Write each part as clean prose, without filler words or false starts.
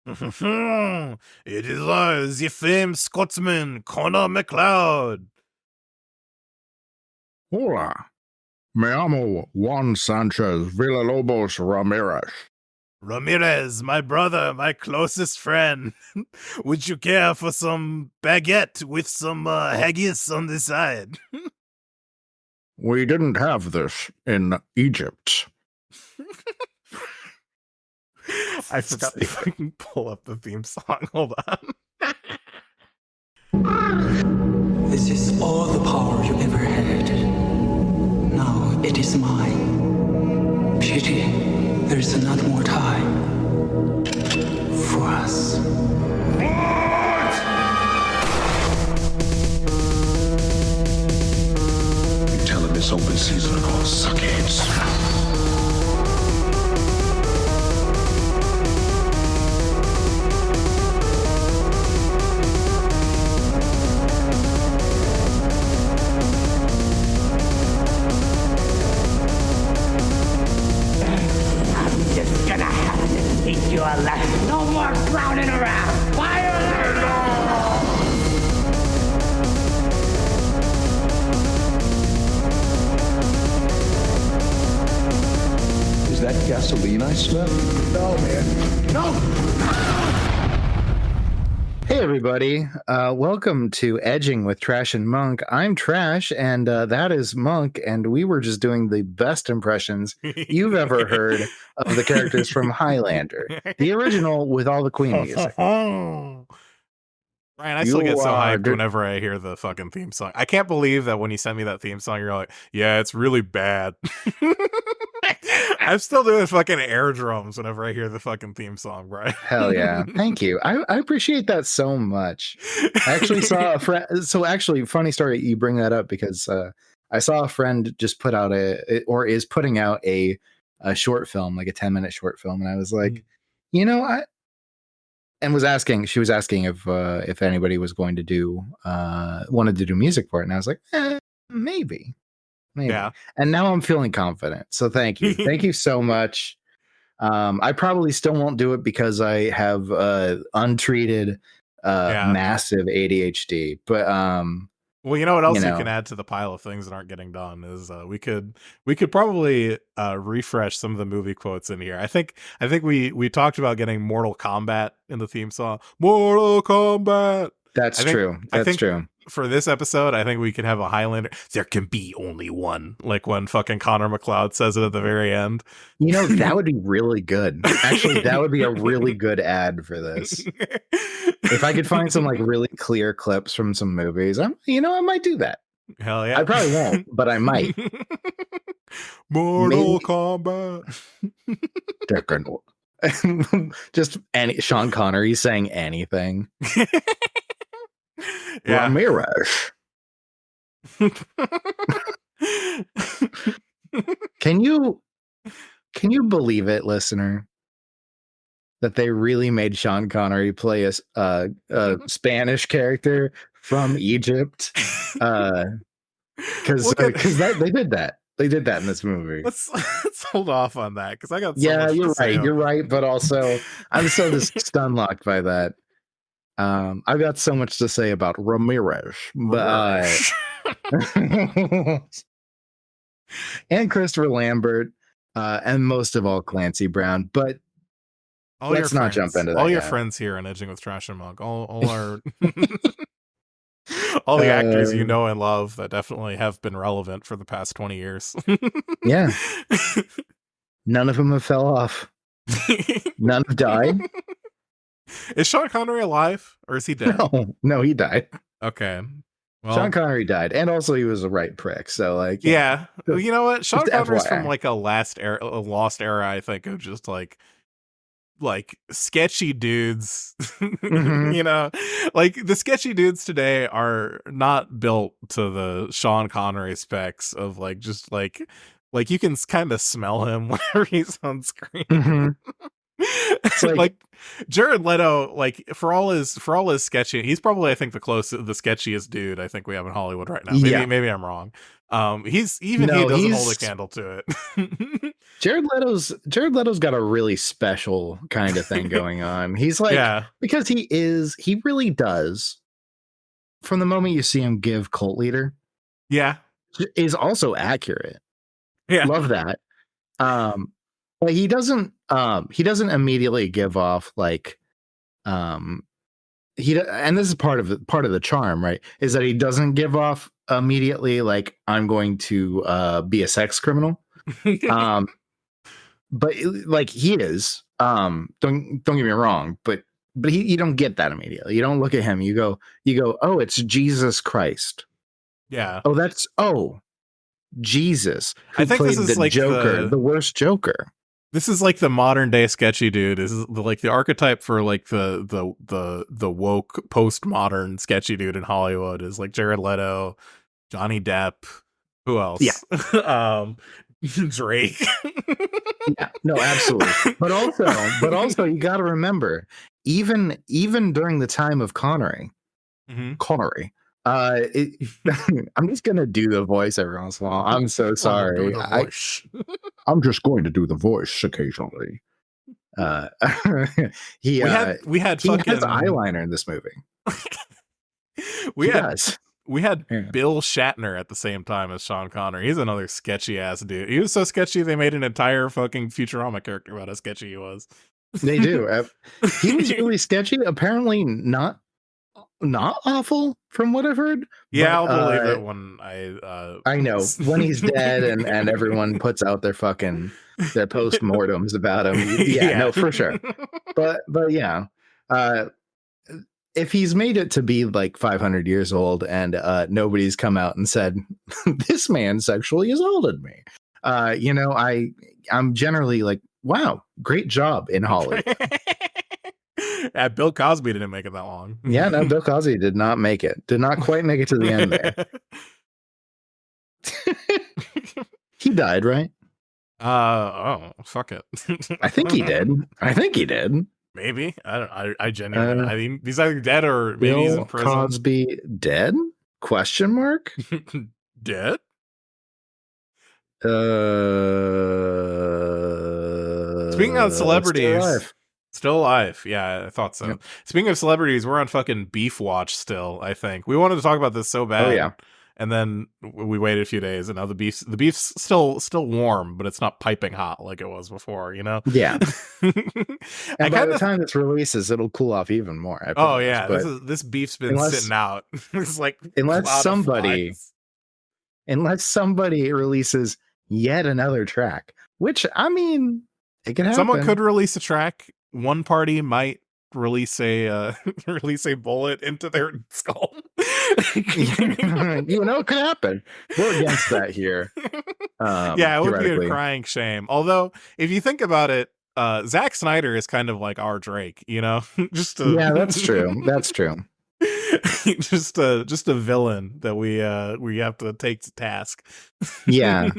It is I, the famed Scotsman, Connor MacLeod. Hola. Me llamo Juan Sanchez Villalobos Ramirez. Ramirez, my brother, my closest friend. Would you care for some baguette with some haggis on the side? We didn't have this in Egypt. I forgot if I can pull up the theme song. Hold on. This is all the power you ever had. Now it is mine. Pity there is not more time for us. You tell him it's open season on suckheads. You are left. No more clowning around. Fire! Is that gasoline I smell? No, man. No! Hey, everybody. Welcome to Edging with Trash and Monk. I'm Trash, and that is Monk, and we were just doing the best impressions you've ever heard of the characters from Highlander, the original with all the Queen music. Brian, I still get so hyped whenever I hear the fucking theme song. I can't believe that when you sent me that theme song, you're like, yeah, it's really bad. I'm still doing fucking air drums whenever I hear the fucking theme song, Brian. Hell yeah. Thank you. I appreciate that so much. I actually saw a friend. So actually, funny story, you bring that up because I saw a friend just put out is putting out a short film, like a 10-minute short film. And I was like, she was asking if anybody was going to do, wanted to do music for it. And I was like, maybe. Yeah. And now I'm feeling confident. So thank you. Thank you so much. I probably still won't do it because I have untreated massive ADHD. But well, you know what else you can add to the pile of things that aren't getting done is we could probably refresh some of the movie quotes in here. I think we talked about getting Mortal Kombat in the theme song. Mortal Kombat. That's true. That's true. For this episode, I think we could have a Highlander. There can be only one. Like when fucking Connor MacLeod says it at the very end. That would be really good. Actually, that would be a really good ad for this. If I could find some like really clear clips from some movies, I might do that. Hell yeah. I probably won't, but I might. Mortal Kombat. Just Sean Connery saying anything. Yeah. Ramirez. Can you believe it, listener, that they really made Sean Connery play a Spanish character from Egypt? Because they did that. They did that in this movie. Let's hold off on that because I got you're right. You're right, but also I'm so just stunlocked by that. I've got so much to say about Ramirez, but and Christopher Lambert, and most of all Clancy Brown. But let's not jump into that. All your friends here on Edging with Trash and Monk, all our all the actors you know and love that definitely have been relevant for the past 20 years. Yeah, none of them have fell off. None have died. Is Sean Connery alive or is he dead? No, he died. Okay. Well, Sean Connery died, and also he was a right prick. So like, yeah. Well, you know what? Sean Connery's from like a lost era, I think, of just like sketchy dudes. Mm-hmm. Like the sketchy dudes today are not built to the Sean Connery specs of like just like you can kind of smell him whenever he's on screen. Mm-hmm. It's like Jared Leto, like for all his sketchy, he's probably I think the sketchiest dude I think we have in Hollywood right now. Maybe I'm wrong. He No, doesn't hold a candle to it. Jared Leto's got a really special kind of thing going on. He's like, Yeah. because he really does, from the moment you see him give Cult Leader, Yeah. is also accurate. Yeah. Love that. But he doesn't immediately give off like and this is part of the charm, right? Is that he doesn't give off immediately like I'm going to be a sex criminal. But like he is. Don't get me wrong, but you don't get that immediately. You don't look at him. You go, oh, it's Jesus Christ. Yeah. Oh, Jesus. I think this is like Joker, the worst Joker. This is like the modern day sketchy dude. This is like the archetype for like the woke postmodern sketchy dude in Hollywood is like Jared Leto, Johnny Depp. Who else? Yeah. Drake. Yeah, no, absolutely. But also you got to remember, even during the time of Connery, I'm just gonna do the voice every once in a while. I'm so sorry. I'm just going to do the voice occasionally. We had eyeliner in this movie. We had Bill Shatner at the same time as Sean Connery. He's another sketchy ass dude. He was so sketchy they made an entire fucking Futurama character about how sketchy he was. They do. He was really sketchy. Apparently not awful from what I've heard. Yeah, I'll believe it when I know when he's dead and everyone puts out their postmortems about him. Yeah, no, for sure. But yeah. If he's made it to be like 500 years old and nobody's come out and said this man sexually assaulted me, I'm generally like, wow, great job in Hollywood. Bill Cosby didn't make it that long. Yeah, no, Bill Cosby did not make it. Did not quite make it to the end there. He died, right? Oh, fuck it. I think he did. Maybe. I genuinely. I mean, he's either dead or maybe Bill he's in prison. Cosby dead? Question mark? Dead? Speaking of celebrities, still alive. Yeah, I thought so. Yep. Speaking of celebrities, we're on fucking beef watch still. I think we wanted to talk about this so bad. Oh yeah. And then we waited a few days, and now the beef's still warm, but it's not piping hot like it was before, you know? Yeah. And by the time this releases, it'll cool off even more. Oh yeah, this beef's been sitting out. It's like unless somebody releases yet another track, which I mean, it can happen. Someone could release a track. One party might release a bullet into their skull. It could happen. We're against that here. Yeah, it would be a crying shame. Although, if you think about it, Zack Snyder is kind of like our Drake, you know? Yeah, that's true. That's true. just a villain that we have to take to task. Yeah,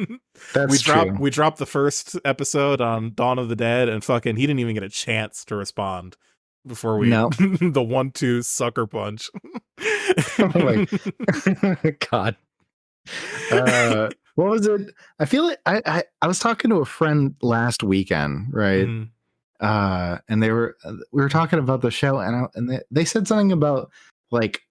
that's true. We dropped the first episode on Dawn of the Dead, and fucking he didn't even get a chance to respond before we the 1-2 sucker punch. Oh my God. What was it? I feel like I was talking to a friend last weekend, right? And we were talking about the show, and they said something about like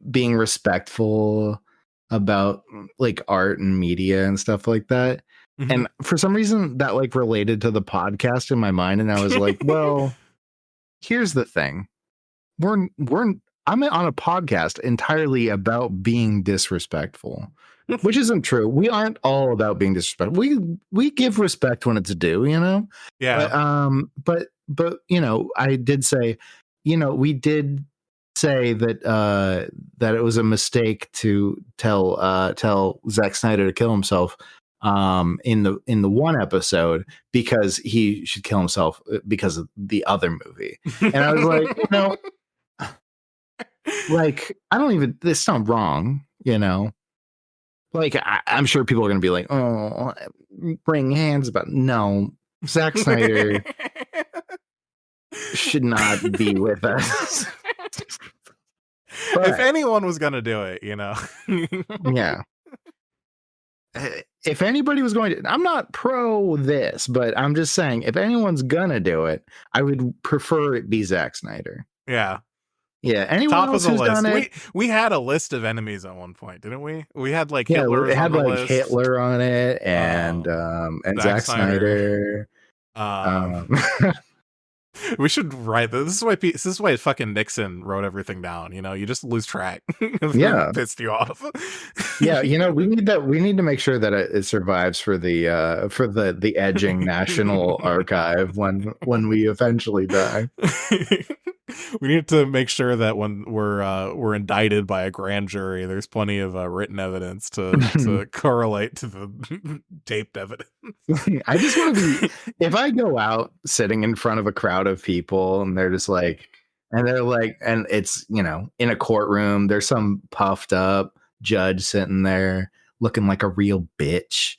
being respectful about like art and media and stuff like that. Mm-hmm. And for some reason that like related to the podcast in my mind, and I was like, well, here's the thing. I'm on a podcast entirely about being disrespectful, which isn't true. We aren't all about being disrespectful. We give respect when it's due, you know? Yeah. But I did say, we did say that it was a mistake to tell Zack Snyder to kill himself in the one episode because he should kill himself because of the other movie. And I was like, like, I don't even, it's not wrong, like I'm sure people are going to be like, oh, bring hands about, no, Zack Snyder should not be with us. if anyone was gonna do it, Yeah. If anybody was going to, I'm not pro this, but I'm just saying, if anyone's gonna do it, I would prefer it be Zack Snyder. Yeah. Yeah. Anyone Top else of the who's list. done it? We had a list of enemies at one point, didn't we? We had like Yeah, Hitler. it had like list. Hitler on it, and Zack Snyder. We should write this. This is why fucking Nixon wrote everything down. You just lose track. Yeah, pissed you off. Yeah, we need that. We need to make sure that it survives for the Edging National Archive when we eventually die. We need to make sure that when we're indicted by a grand jury, there's plenty of written evidence to correlate to the taped evidence. I just want to be, if I go out sitting in front of a crowd of people and they're just like, and it's, in a courtroom, there's some puffed up judge sitting there looking like a real bitch.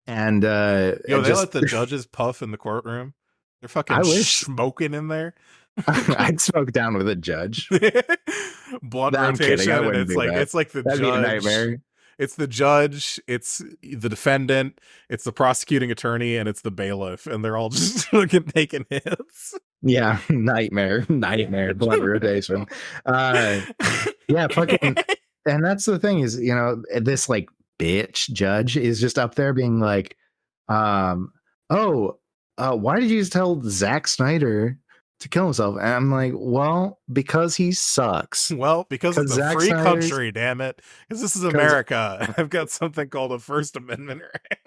And they let the judges puff in the courtroom. They're fucking smoking in there. I'd smoke down with a judge. Blunt rotation, and it's like the That'd judge. Be a nightmare. It's the judge, it's the defendant, it's the prosecuting attorney, and it's the bailiff, and they're all just fucking taking hits. Yeah, nightmare, blunt rotation. Yeah, fucking. And that's the thing is, this like bitch judge is just up there being like, why did you just tell Zack Snyder to kill himself? And I'm like, well, because he sucks. Well, because it's a free country, damn it. Because this is America. I've got something called a First Amendment right.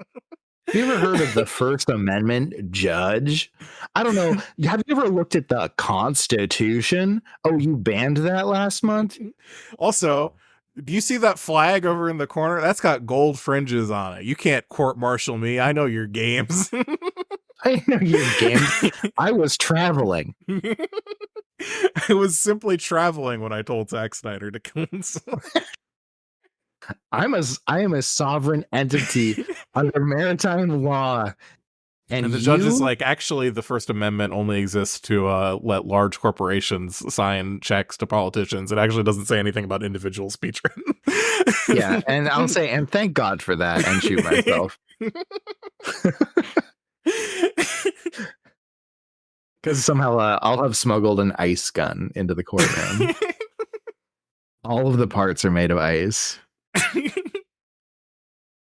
Have you ever heard of the First Amendment, Judge? I don't know. Have you ever looked at the Constitution? Oh, you banned that last month? Also, do you see that flag over in the corner? That's got gold fringes on it. You can't court-martial me. I know your games. I know your games. I was traveling. I was simply traveling when I told Zack Snyder to kill himself. I am a sovereign entity under maritime law. And the judge is like, actually, the First Amendment only exists to let large corporations sign checks to politicians. It actually doesn't say anything about individual speech written. Yeah, and I'll say, and thank God for that, and shoot myself. Because somehow I'll have smuggled an ice gun into the courtroom. All of the parts are made of ice.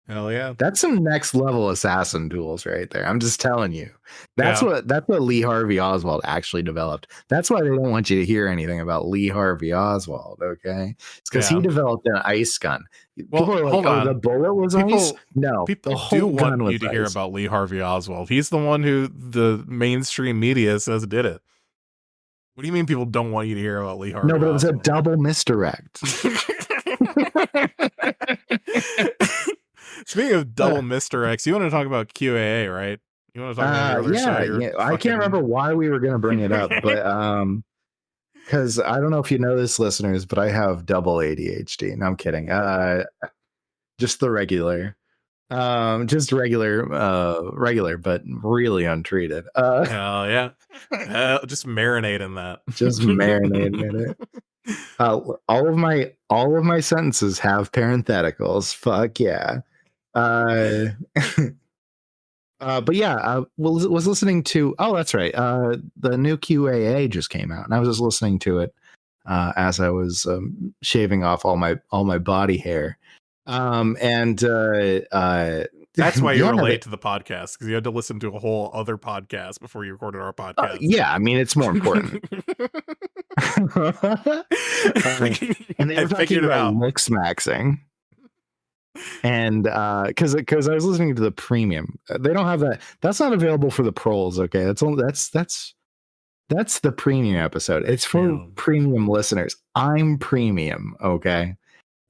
Hell yeah. That's some next level assassin tools right there. I'm just telling you. That's what Lee Harvey Oswald actually developed. That's why they don't want you to hear anything about Lee Harvey Oswald, okay? It's because he developed an ice gun. Well, people are like, the bullet was ice? No. People the whole do want gun you to was hear ice. about Lee Harvey Oswald. He's the one who the mainstream media says did it. What do you mean people don't want you to hear about Lee Harvey Oswald? No, but it was a double misdirect. Speaking of double misdirects, you want to talk about QAA, right? You want to talk about the other yeah. I can't remember why we were going to bring it up, but because I don't know if you know this, listeners, but I have double ADHD. No, I'm kidding. Just the regular, just regular, but really untreated. Hell yeah, just marinate in that. Just marinate in it. All of my sentences have parentheticals. Fuck yeah. But yeah, was listening to, that's right, the new QAA just came out, and I was just listening to it as I was shaving off all my body hair, and that's why you were late to the podcast, because you had to listen to a whole other podcast before you recorded our podcast. Yeah, I mean, it's more important. And they were talking about looksmaxing. And because I was listening to the premium, they don't have that. That's not available for the pros. Okay, that's the premium episode. It's for premium listeners. I'm premium. Okay,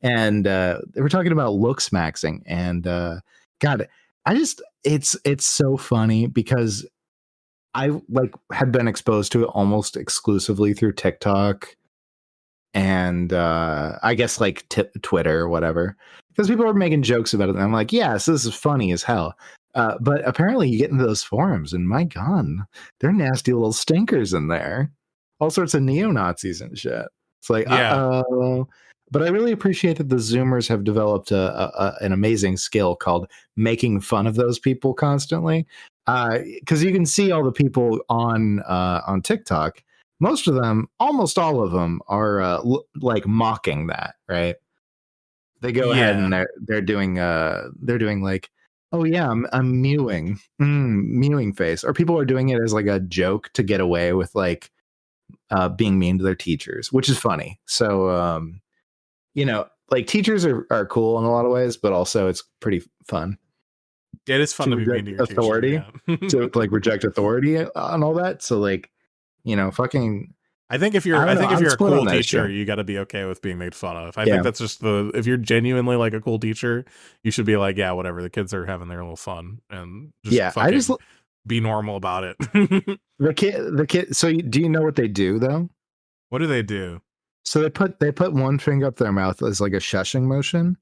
and they were talking about looks maxing, and God, it's so funny because I had been exposed to it almost exclusively through TikTok and I guess Twitter or whatever, because people are making jokes about it, and I'm like, yes, this is funny as hell. But apparently you get into those forums, and my God, they're nasty little stinkers in there. All sorts of neo-Nazis and shit. It's like, Yeah. but I really appreciate that the Zoomers have developed an amazing skill called making fun of those people constantly. Because you can see all the people on TikTok. Most of them, almost all of them, are like mocking that, right? They go ahead and they're doing like, oh yeah, I'm mewing, mewing face, or people are doing it as like a joke to get away with like being mean to their teachers, which is funny. So like teachers are cool in a lot of ways, but also it's pretty fun. It is fun to be mean to your authority, teacher, to like reject authority and all that. So like, fucking. I think if you're a cool teacher, you got to be okay with being made fun of. I think that's just if you're genuinely like a cool teacher, you should be like, yeah, whatever. The kids are having their little fun and just be normal about it. the kid. So do you know what they do though? What do they do? So they put one finger up their mouth as like a shushing motion,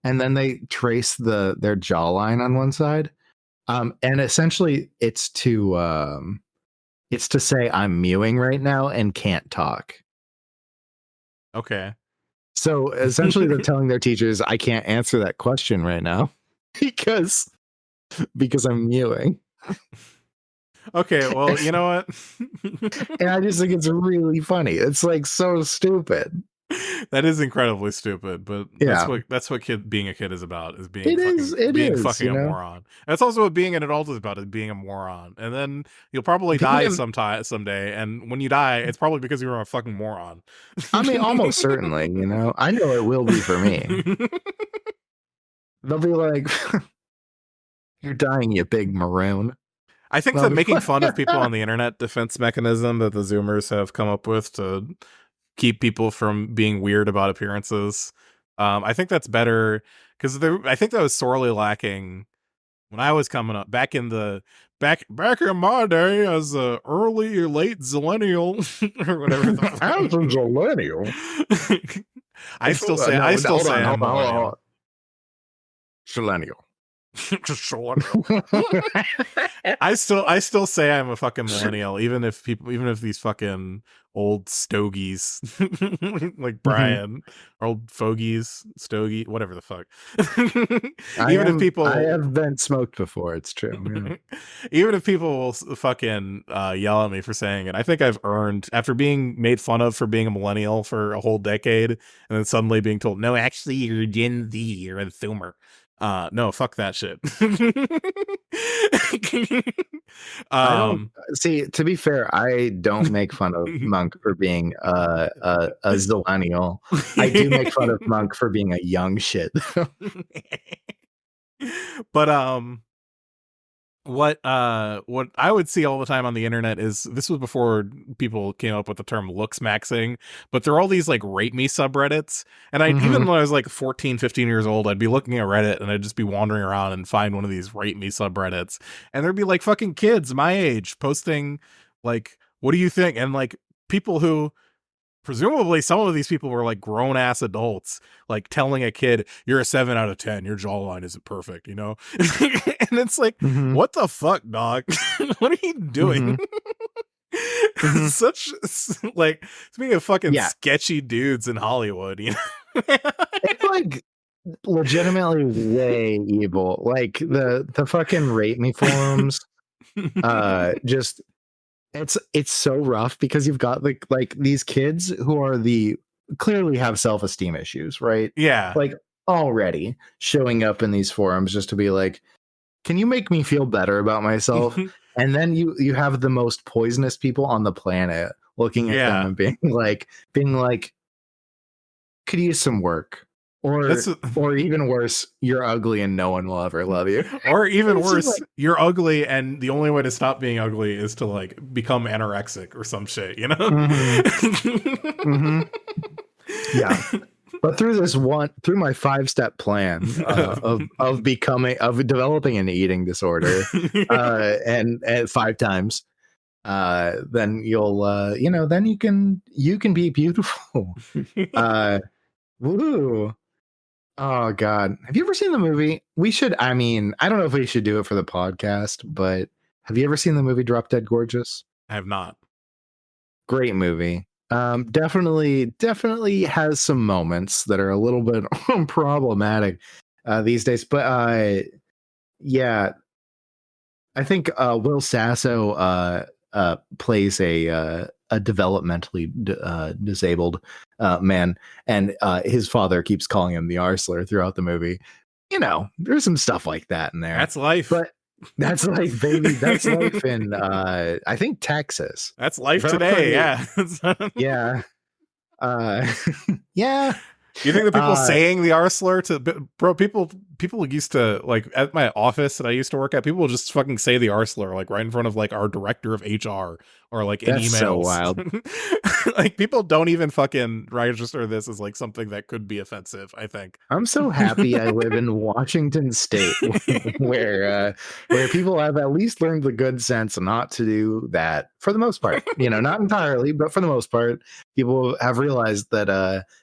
and then they trace their jawline on one side. And essentially it's to say I'm mewing right now and can't talk. Okay. So essentially they're telling their teachers, I can't answer that question right now because I'm mewing. Okay, well, you know what? And I just think it's really funny. It's like so stupid. That is incredibly stupid, but that's what being a kid is about, is being fucking a moron. That's also what being an adult is about, is being a moron. And then you'll probably die someday, and when you die, it's probably because you were a fucking moron. I mean, almost certainly, I know it will be for me. They'll be like, you're dying, you big maroon. I think that making fun of people on the internet defense mechanism that the Zoomers have come up with to keep people from being weird about appearances, I think that's better, because I think that was sorely lacking when I was coming up back in my day as a early or late zillennial or whatever. As a zillennial, I still say I'm a zillennial. I still say I'm a fucking millennial, even if these fucking old stogies like Brian, or old fogies, stogie, whatever the fuck. I have been smoked before, it's true. Yeah. Even if people will fucking yell at me for saying it, I think I've earned, after being made fun of for being a millennial for a whole decade, and then suddenly being told, no, actually you're Gen Z, you're a Zoomer. No, fuck that shit. See, to be fair, I don't make fun of Monk for being a zillennial. I do make fun of Monk for being a young shit. But what I would see all the time on the internet is, this was before people came up with the term looks maxing, but there are all these like rate me subreddits, and even when I was like 14, 15 years old, I'd be looking at Reddit and I'd just be wandering around and find one of these rate me subreddits, and there'd be like fucking kids my age posting like, what do you think? And like people who, presumably some of these people were like grown ass adults, like telling a kid, you're a 7 out of 10, your jawline isn't perfect, And it's like, what the fuck, dog? What are you doing? Such like, speaking of fucking sketchy dudes in Hollywood, It's like legitimately way evil. Like the fucking rate me forums, just it's so rough, because you've got like these kids who are clearly have self-esteem issues, right? Yeah. Like already showing up in these forums just to be like, can you make me feel better about myself? And then you have the most poisonous people on the planet looking at them and being like, could use some work. Or even worse, you're ugly and no one will ever love you. Or even worse, like, you're ugly and the only way to stop being ugly is to like become anorexic or some shit, Yeah. But through my 5-step plan of developing an eating disorder, and 5 times, then you'll then you can be beautiful. Woo. Oh God. Have you ever seen the movie? I don't know if we should do it for the podcast, but have you ever seen the movie Drop Dead Gorgeous? I have not. Great movie. Definitely has some moments that are a little bit problematic these days, but yeah, I think Will Sasso plays a developmentally disabled man, and his father keeps calling him the Arsler throughout the movie. You know, there's some stuff like that in there. That's life. But that's life, baby. That's life in I think Texas. That's life today. Yeah. Yeah. Yeah. You think the people saying the R slur to bro? People used to, like, at my office that I used to work at. People will just fucking say the R slur, like, right in front of, like, our director of HR or, like, in emails. So wild. Like, people don't even fucking register this as, like, something that could be offensive. I think I'm so happy I live in Washington State, where people have at least learned the good sense not to do that for the most part. You know, not entirely, but for the most part, people have realized that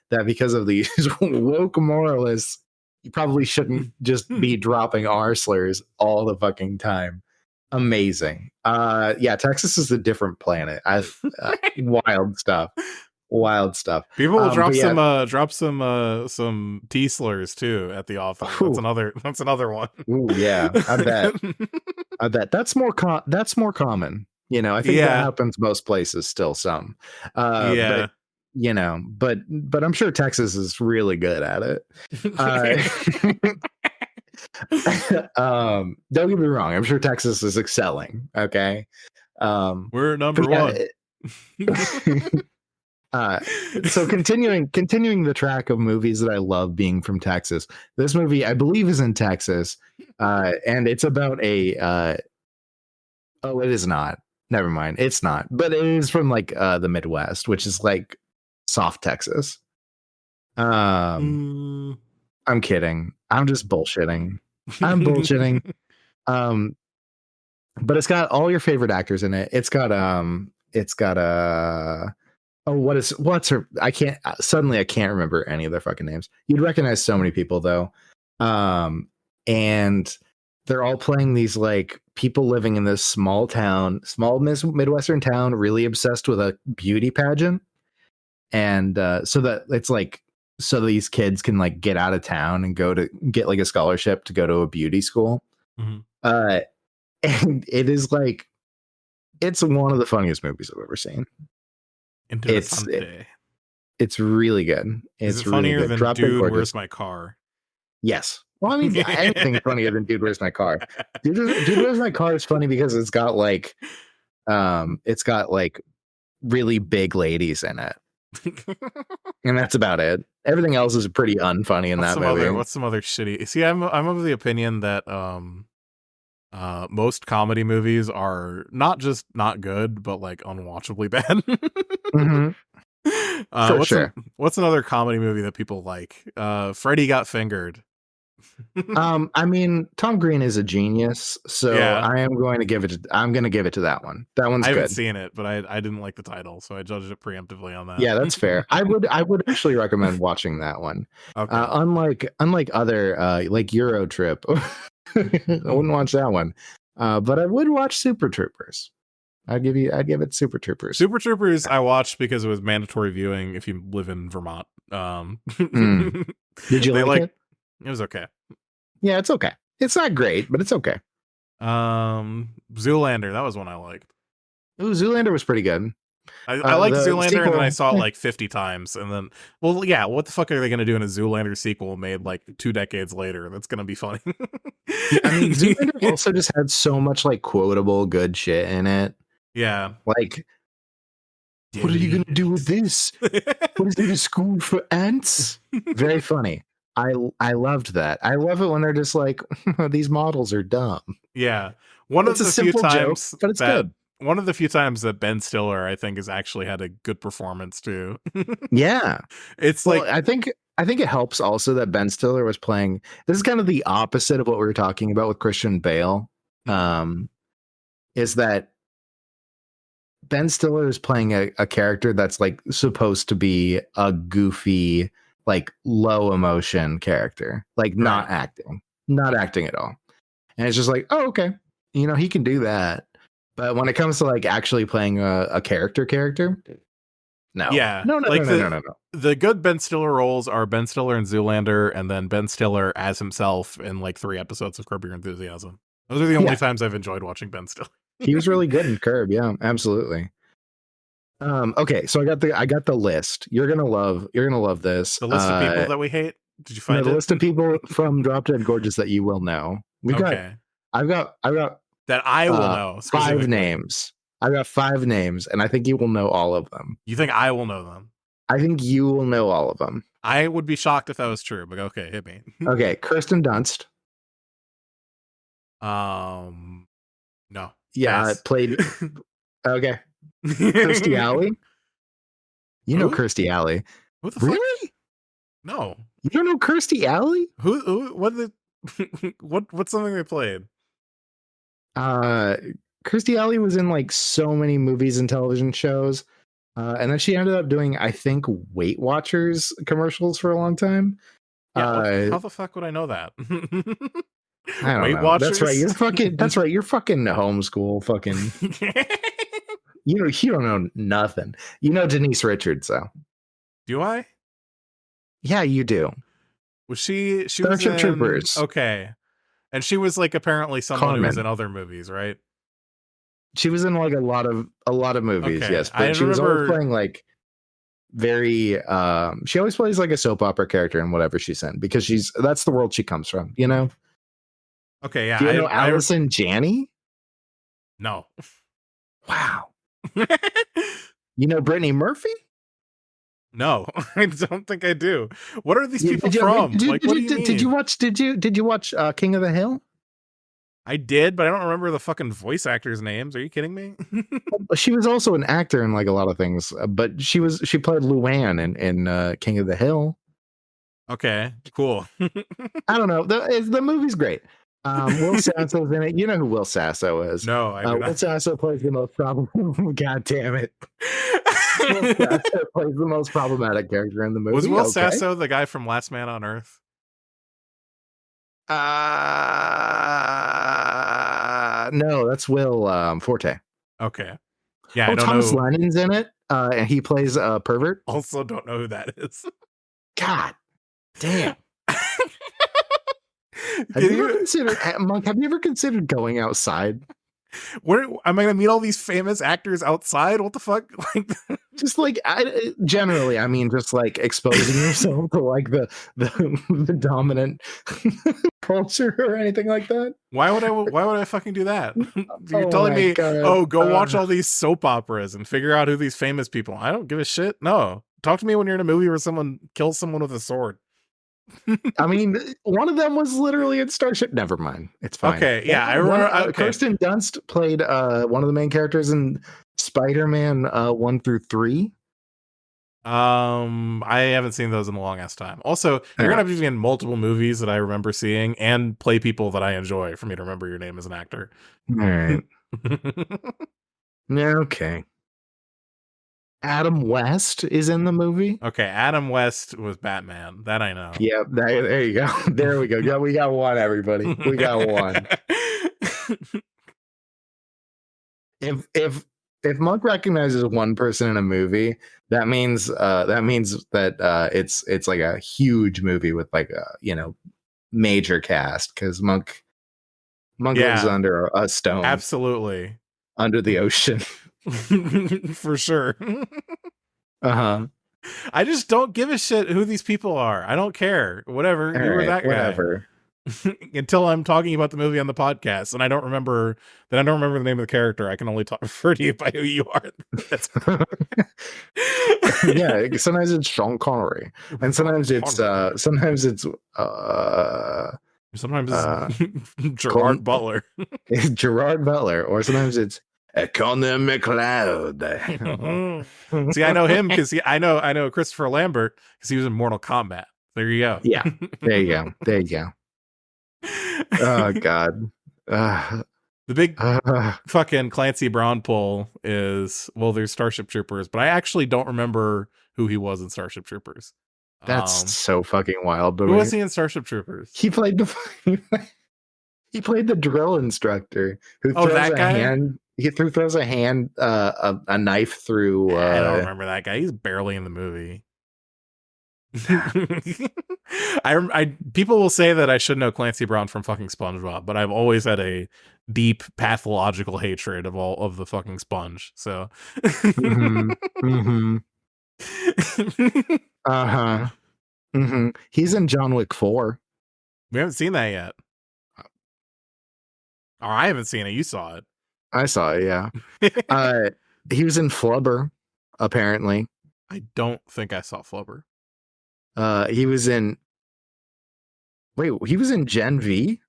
that because of these woke moralists, you probably shouldn't just be dropping R slurs all the fucking time. Amazing. Yeah, Texas is a different planet. Wild stuff. People will drop some T slurs too at the office. That's another one. Ooh, yeah, I bet that's more common. You know, I think that happens most places still some. But, you know, but I'm sure Texas is really good at it. Don't get me wrong, I'm sure Texas is excelling. Okay. We're number one. So continuing the track of movies that I love being from Texas. This movie, I believe, is in Texas. And it's about it is not. Never mind. It's not. But it is from like the Midwest, which is like soft Texas. I'm kidding. I'm just bullshitting. But it's got all your favorite actors in it. It's got what's her, I can't remember any of their fucking names. You'd recognize so many people though. And they're all playing these like people living in this small Midwestern town, really obsessed with a beauty pageant. And so that it's like, so these kids can like get out of town and get like a scholarship to go to a beauty school. Mm-hmm. And it is like, it's one of the funniest movies I've ever seen. It's really good. Is it funnier than Dude, Where's My Car? Yes. Well, I mean, anything funnier than Dude, Where's My Car? Dude, Where's My Car is funny because it's got like really big ladies in it. And that's about it. Everything else is pretty unfunny in that movie. What's some other shitty? See, I'm of the opinion that most comedy movies are not just not good, but like unwatchably bad. Mm-hmm. For sure. What's another comedy movie that people like? Freddy Got Fingered. I mean, Tom Green is a genius, so yeah. I'm going to give it to that one. That one's good. I haven't seen it, but I didn't like the title, so I judged it preemptively on that. Yeah, that's fair. I would actually recommend watching that one. Okay. Unlike other like Euro Trip, I wouldn't watch that one. But I would watch Super Troopers. I'd give it Super Troopers. Super Troopers I watched because it was mandatory viewing if you live in Vermont. Did you like it? It was okay. Yeah, it's okay. It's not great, but it's okay. Zoolander, that was one I liked. Ooh, Zoolander was pretty good. I liked Zoolander sequel, and then I saw it like 50 times. And then, well, yeah, what the fuck are they going to do in a Zoolander sequel made like 2 decades later? That's going to be funny. I mean, Zoolander also just had so much like quotable good shit in it. Yeah. Like, what are you going to do with this? What is it, a school for ants? Very funny. I loved that. I love it when they're just like, these models are dumb. Yeah. One of the few times, but it's good. One of the few times that Ben Stiller, I think, has actually had a good performance too. Yeah. It's like, I think it helps also that Ben Stiller was playing, this is kind of the opposite of what we were talking about with Christian Bale. Is that Ben Stiller is playing a character that's like supposed to be a goofy, like low emotion character, like not acting at all. And it's just like, oh, okay. You know, he can do that. But when it comes to like actually playing a character, No. Yeah, No. like No. the good Ben Stiller roles are Ben Stiller in Zoolander, and then Ben Stiller as himself in like 3 episodes of Curb Your Enthusiasm. Those are the only times I've enjoyed watching Ben Stiller. He was really good in Curb. Yeah, absolutely. Okay, so I got the list. You're gonna love this. The list of people that we hate. Did you find it? The list of people from Drop Dead Gorgeous that you will know. I've got that I will know 5 names. I've got 5 names, and I think you will know all of them. You think I will know them? I think you will know all of them. I would be shocked if that was true, but okay, hit me. Okay, Kirsten Dunst. No. Yeah, played. Okay. Kirstie Alley. You know Kirstie Alley. Who the really? Fuck? No. You don't know Kirstie Alley? Who what's something they played? Kirstie Alley was in like so many movies and television shows. And then she ended up doing, I think, Weight Watchers commercials for a long time. Yeah, how the fuck would I know that? I don't Weight know. Watchers? That's right. You're fucking homeschool fucking. You don't know nothing. You know Denise Richards, though. Do I? Yeah, you do. Was she Starship Troopers. Okay. And she was like apparently someone who was in other movies, right? She was in like a lot of movies, okay. yes. But she was always playing like very she always plays like a soap opera character in whatever she's in, because that's the world she comes from, you know? Okay, yeah. Do you know Allison Janney? No. Wow. You know Brittany Murphy? No, I don't think I do. What are these people from? What do you mean? Did you watch King of the Hill? I did, but I don't remember the fucking voice actors' names. Are you kidding me? She was also an actor in like a lot of things, but she played Luann in King of the Hill. Okay, cool. I don't know. The movie's great. Will Sasso's in it. You know who Will Sasso is? No, I do not. Will Sasso plays the most problem. God damn it! Will Sasso plays the most problematic character in the movie. Was Will Sasso the guy from Last Man on Earth? No, that's Will Forte. Okay. Yeah, I don't Thomas know. Lennon's in it, and he plays a pervert. Also, don't know who that is. God damn. Have you ever considered going outside? Where am I gonna meet all these famous actors outside? What the fuck? Like, just like generally, I mean, just like exposing yourself to like the dominant culture or anything like that. Why would I fucking do that? You're telling me, God. Go watch all these soap operas and figure out who these famous people. I don't give a shit. No, talk to me when you're in a movie where someone kills someone with a sword. I mean, one of them was literally in Starship. Never mind, it's fine. Okay, yeah, I remember. Kirsten Dunst played one of the main characters in Spider-Man 1 through 3. I haven't seen those in a long ass time. Also, you're gonna have to be in multiple movies that I remember seeing and play people that I enjoy for me to remember your name as an actor. All right. Yeah. Okay. Adam West is in the movie. Okay, Adam West was Batman. That I know. Yeah, there you go. There we go. Yeah, we got one, everybody. We got one. If Monk recognizes one person in a movie, that means that it's like a huge movie with like a major cast, because Monk lives under a stone. Absolutely. Under the ocean. For sure. Uh-huh. I just don't give a shit who these people are. I don't care. Whatever. You were that guy. Whatever. Until I'm talking about the movie on the podcast and I don't remember the name of the character. I can only refer to you by who you are. Yeah, sometimes it's Sean Connery, and sometimes it's Gerard Butler. Gerard Butler, or sometimes it's Connor McLeod. See, I know him because I know Christopher Lambert because he was in Mortal Kombat. There you go. Yeah, there you go. Oh God. The big fucking Clancy Brown pull is, well, there's Starship Troopers, but I actually don't remember who he was in Starship Troopers. That's so fucking wild. But who was he in Starship Troopers? He played the drill instructor who throws that guy? hand. He throws a knife through. I don't remember that guy. He's barely in the movie. People will say that I should know Clancy Brown from fucking SpongeBob, but I've always had a deep pathological hatred of all of the fucking Sponge. So, He's in John Wick 4. We haven't seen that yet. Or I haven't seen it. You saw it. I saw it. Yeah. He was in Flubber, apparently. I don't think I saw Flubber. He was in. Wait, he was in Gen V.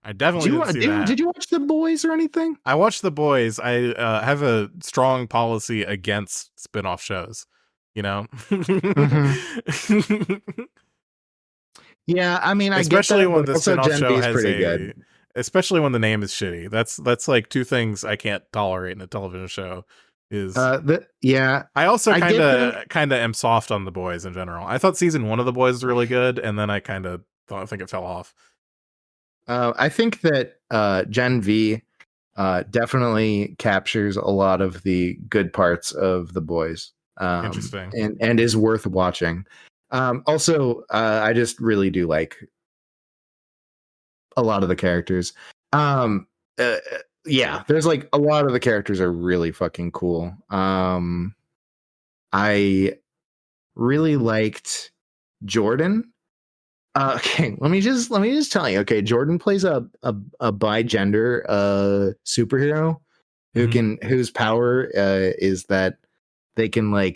I definitely didn't see that. Did you watch The Boys or anything? I watched The Boys. I have a strong policy against spin-off shows. You know. Yeah, I mean, especially when the spin-off show has good. Especially when the name is shitty. That's like two things I can't tolerate in a television show. Is yeah. I also kind of am soft on The Boys in general. I thought season 1 of The Boys was really good, and then I think it fell off. I think that Gen V definitely captures a lot of the good parts of The Boys. Interesting, and is worth watching. Also, I just really do like a lot of the characters. Yeah, there's like a lot of the characters are really fucking cool. I really liked Jordan. Okay, let me just tell you. Okay, Jordan plays a bigender superhero whose power is that they can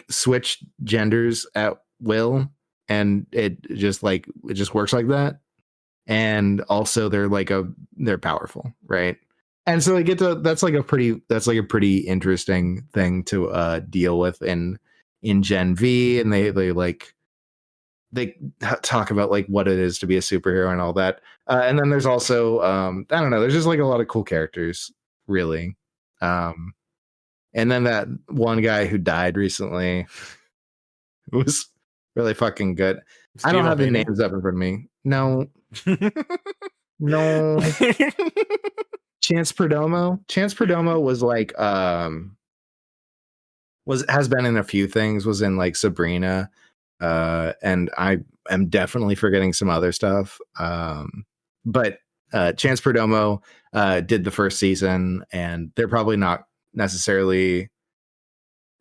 switch genders at will, and it just works like that. And also they're powerful, right? And so that's a pretty interesting thing to deal with in Gen V, and they talk about like what it is to be a superhero and all that. And then there's also I don't know, there's just like a lot of cool characters, really. And then that one guy who died recently was really fucking good. I don't have the names up in front of me. No. No. Chance Perdomo was like has been in a few things, was in like Sabrina, and I am definitely forgetting some other stuff. But Chance Perdomo did the first season, and they're probably not necessarily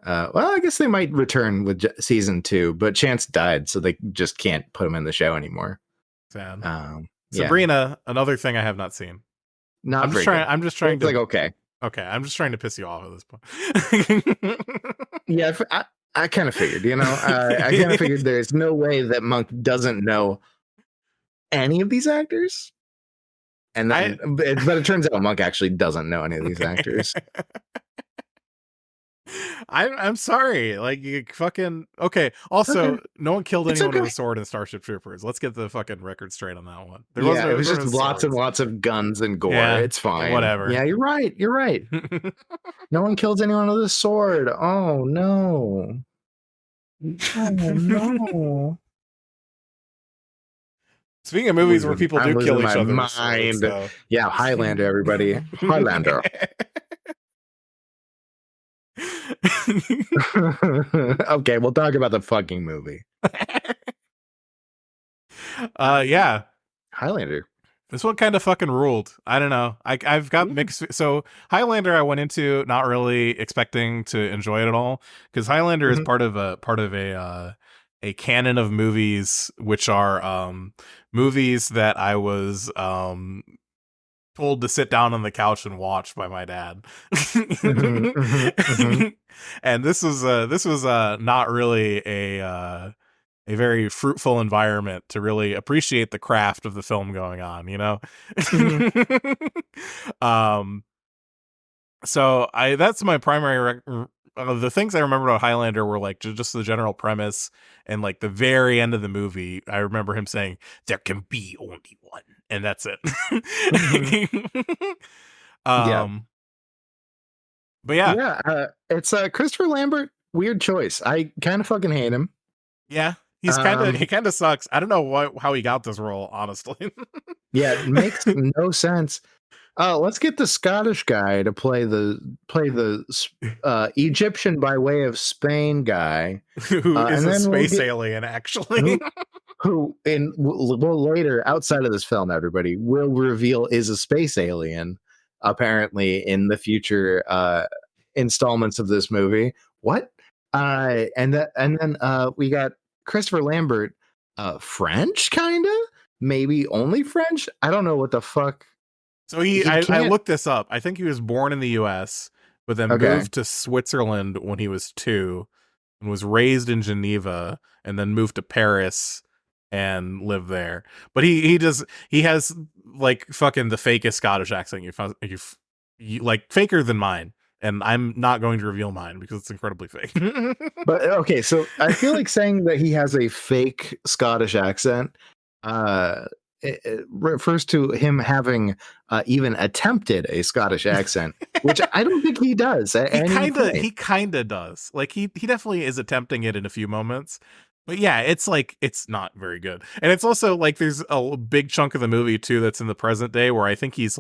well, I guess they might return with season 2, but Chance died, so they just can't put him in the show anymore. Sad. Yeah. Sabrina, another thing I have not seen. I'm just trying to okay. I'm just trying to piss you off at this point. Yeah, I kind of figured, you know, I kind of figured there's no way that Monk doesn't know any of these actors. And then, but it turns out Monk actually doesn't know any of these actors. I'm sorry. Like, you fucking okay. Also, no one killed anyone with a sword in Starship Troopers. Let's get the fucking record straight on that one. It was just lots and lots of guns and gore. Yeah, it's fine. Whatever. Yeah, you're right. No one kills anyone with a sword. Oh no. Oh no. Speaking of movies where people do kill each other, mind. So. Yeah, Highlander, everybody. Highlander. Okay, we'll talk about the fucking movie. Yeah, Highlander. This one kind of fucking ruled. I don't know. I've got mixed. So Highlander, I went into not really expecting to enjoy it at all, because Highlander is part of a canon of movies, which are movies that I was told to sit down on the couch and watch by my dad. And this was not really a very fruitful environment to really appreciate the craft of the film going on, you know? So that's my primary the things I remember about Highlander were like just the general premise, and like the very end of the movie, I remember him saying, "There can be only one," and that's it. But yeah, it's Christopher Lambert. Weird choice. I kind of fucking hate him. Yeah, he kind of sucks. I don't know how he got this role, honestly. Yeah, it makes no sense. let's get the Scottish guy to play the Egyptian by way of Spain guy, Who is and a then we'll space get alien, actually. who in well later outside of this film, everybody will reveal is a space alien. Apparently, in the future installments of this movie, what? And then we got Christopher Lambert, French, kinda, maybe only French. I don't know what the fuck. So He I can't. looked this up. I think he was born in the U.S., but then Okay. moved to Switzerland when he was 2, and was raised in Geneva, and then moved to Paris and lived there. But he has like fucking the fakest Scottish accent you like, faker than mine. And I'm not going to reveal mine because it's incredibly fake. But okay, so I feel like saying that he has a fake Scottish accent it refers to him having even attempted a Scottish accent, which I don't think he does. He kind of does. Like he definitely is attempting it in a few moments. But yeah, it's like, it's not very good. And it's also like there's a big chunk of the movie too that's in the present day where I think he's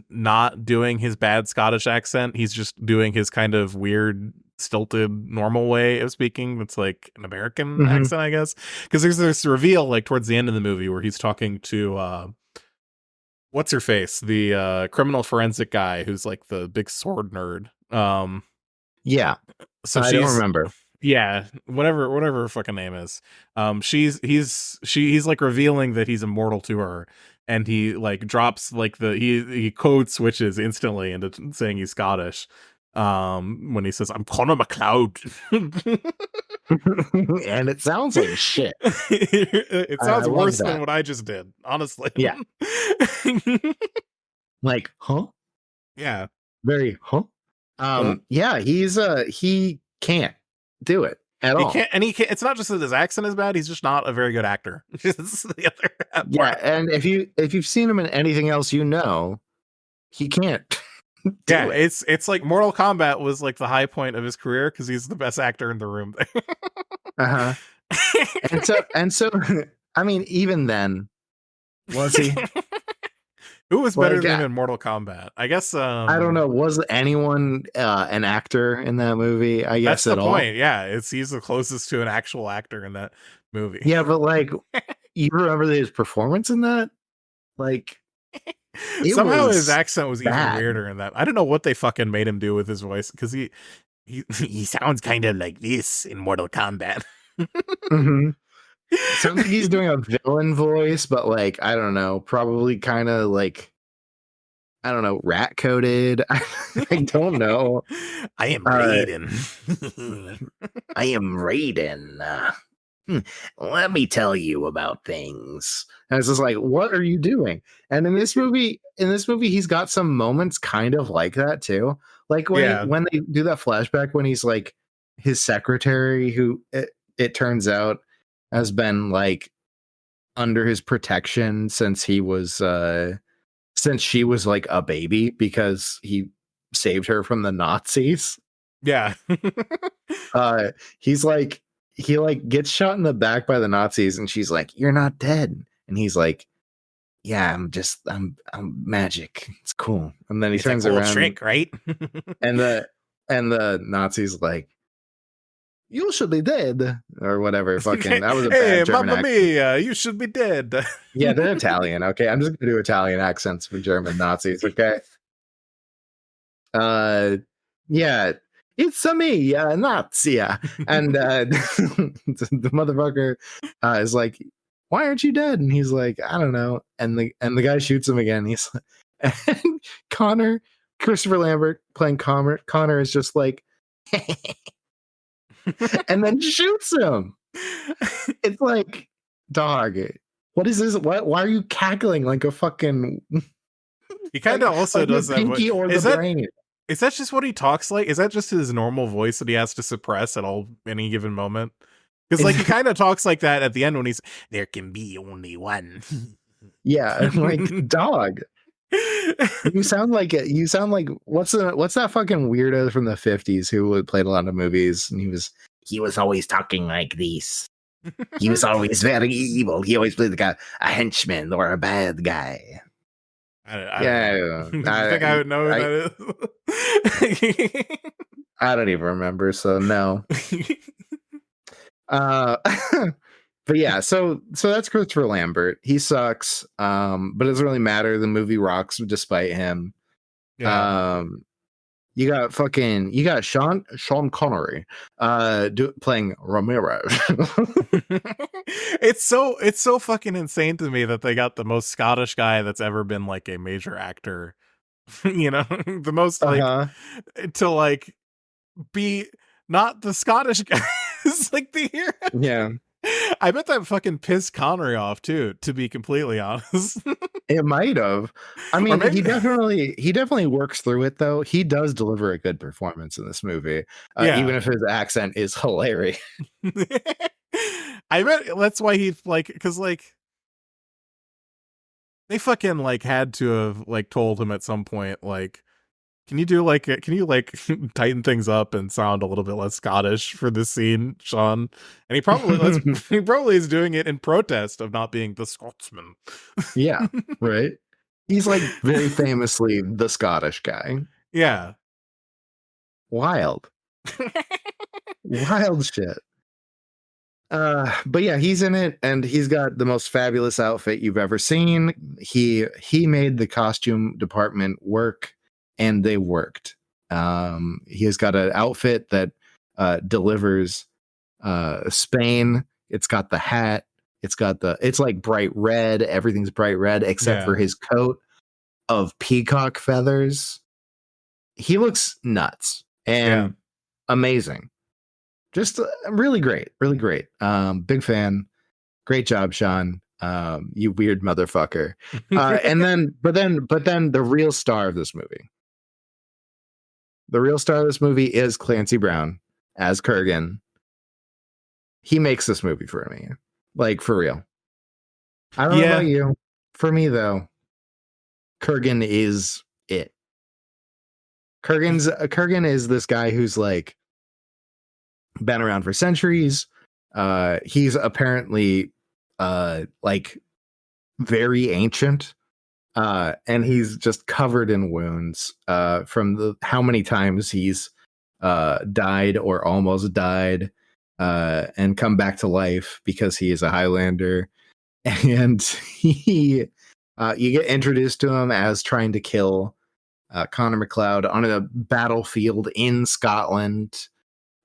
not doing his bad Scottish accent. He's just doing his kind of weird, stilted, normal way of speaking. That's like an American accent, I guess. Because there's this reveal like towards the end of the movie where he's talking to what's her face, the criminal forensic guy who's like the big sword nerd. Yeah, so I don't remember. Yeah, whatever her fucking name is. He's like revealing that he's immortal to her, and he like drops like he code switches instantly into saying he's Scottish. When he says, "I'm Connor MacLeod," and it sounds like shit. It sounds worse than what I just did, honestly. Yeah. Like, huh? Yeah. Very, huh? Yeah, he can't do it at all. It's not just that his accent is bad; he's just not a very good actor. The other yeah, and if you've seen him in anything else, he can't. Yeah, it's like Mortal Kombat was like the high point of his career because he's the best actor in the room there. And so, I mean, even then, was he? Who was better than him in Mortal Kombat? I guess I don't know. Was anyone an actor in that movie? I guess that's at the all. point. Yeah, he's the closest to an actual actor in that movie. Yeah, but like, you remember his performance in that? Like, somehow his accent was bad. even weirder in that. I don't know what they fucking made him do with his voice because he sounds kind of like this in Mortal Kombat. Sounds like he's doing a villain voice, but like, I don't know, probably kind of like, I don't know, rat coated. I don't know. I am Raiden. I am Raiden. Let me tell you about things. And it's just like, what are you doing? And in this movie, he's got some moments kind of like that too. Like when they do that flashback when he's like his secretary, who it turns out has been like under his protection since she was like a baby because he saved her from the Nazis. Yeah. He's like, he like gets shot in the back by the Nazis and she's like, "You're not dead." And he's like, "Yeah, I'm magic. It's cool." And then he turns around, trick, right? and the Nazis like, "You should be dead," or whatever. Fucking, that was a bad German Mamma accent. mia, you should be dead. Yeah, they're Italian. Okay, I'm just gonna do Italian accents for German Nazis. Okay. Yeah, it's a me, Nazi, and the motherfucker is like, "Why aren't you dead?" And he's like, "I don't know." And the guy shoots him again. He's like, and Christopher Lambert playing Connor is just like, and then shoots him. It's like, dog, what is this? Why are you cackling like a fucking? He kind of also does that. Pinky or the brain. Is that just what he talks like? Is that just his normal voice that he has to suppress at any given moment? Because like he kind of talks like that at the end when he's, "There can be only one." Yeah, like, dog. You sound like what's that fucking weirdo from the 50s who played a lot of movies, and he was always talking like this. He was always very evil. He always played like a henchman or a bad guy. I don't know. Yeah, Do you think I would know who that I don't even remember, so no. is? Uh, but yeah, so that's Christopher Lambert. He sucks, but it doesn't really matter. The movie rocks despite him. Yeah. You got Sean Connery playing Ramirez. It's so fucking insane to me that they got the most Scottish guy that's ever been like a major actor. You know, the most like to like be not the Scottish guy. It's like the hero. Yeah. I bet that fucking pissed Connery off too, to be completely honest. It might have. I mean, he definitely works through it though. He does deliver a good performance in this movie, even if his accent is hilarious. I bet that's why he like, because like they fucking like had to have like told him at some point like, can you tighten things up and sound a little bit less Scottish for this scene, Sean? And he probably is doing it in protest of not being the Scotsman. Yeah, right. He's like very famously the Scottish guy. Yeah. Wild shit. But yeah, he's in it, and he's got the most fabulous outfit you've ever seen. He made the costume department work, and they worked. He has got an outfit that delivers Spain. It's got the hat. It's like bright red. Everything's bright red except for his coat of peacock feathers. He looks nuts and amazing. Just really great. Big fan. Great job, Sean. You weird motherfucker. But then the real star of this movie. The real star of this movie is Clancy Brown as Kurgan. He makes this movie for me. Like, for real. I don't know about you. For me, though, Kurgan is it. Kurgan is this guy who's like been around for centuries. He's apparently like very ancient. And he's just covered in wounds from how many times he's died or almost died and come back to life because he is a Highlander. And you get introduced to him as trying to kill Connor McLeod on a battlefield in Scotland.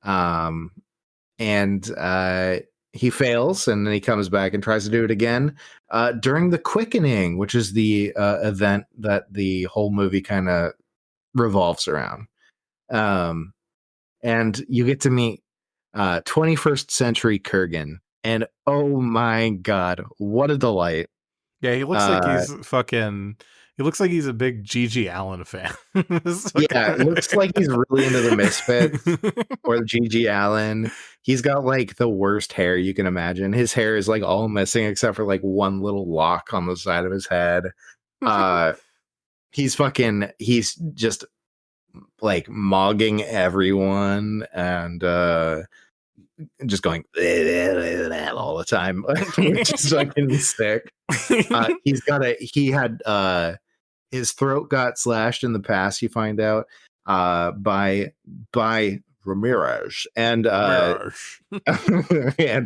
And he fails, and then he comes back and tries to do it again during the Quickening, which is the event that the whole movie kind of revolves around. And you get to meet 21st century Kurgan, and oh my god, what a delight! Yeah, he looks like he's fucking. He looks like he's a big Gigi Allen fan. Yeah, it looks like he's really into the Misfits or Gigi Allen. He's got like the worst hair you can imagine. His hair is like all missing except for like one little lock on the side of his head. He's just like mogging everyone and just going all the time, which is fucking sick. He had his throat got slashed in the past, you find out, by Ramirez. And and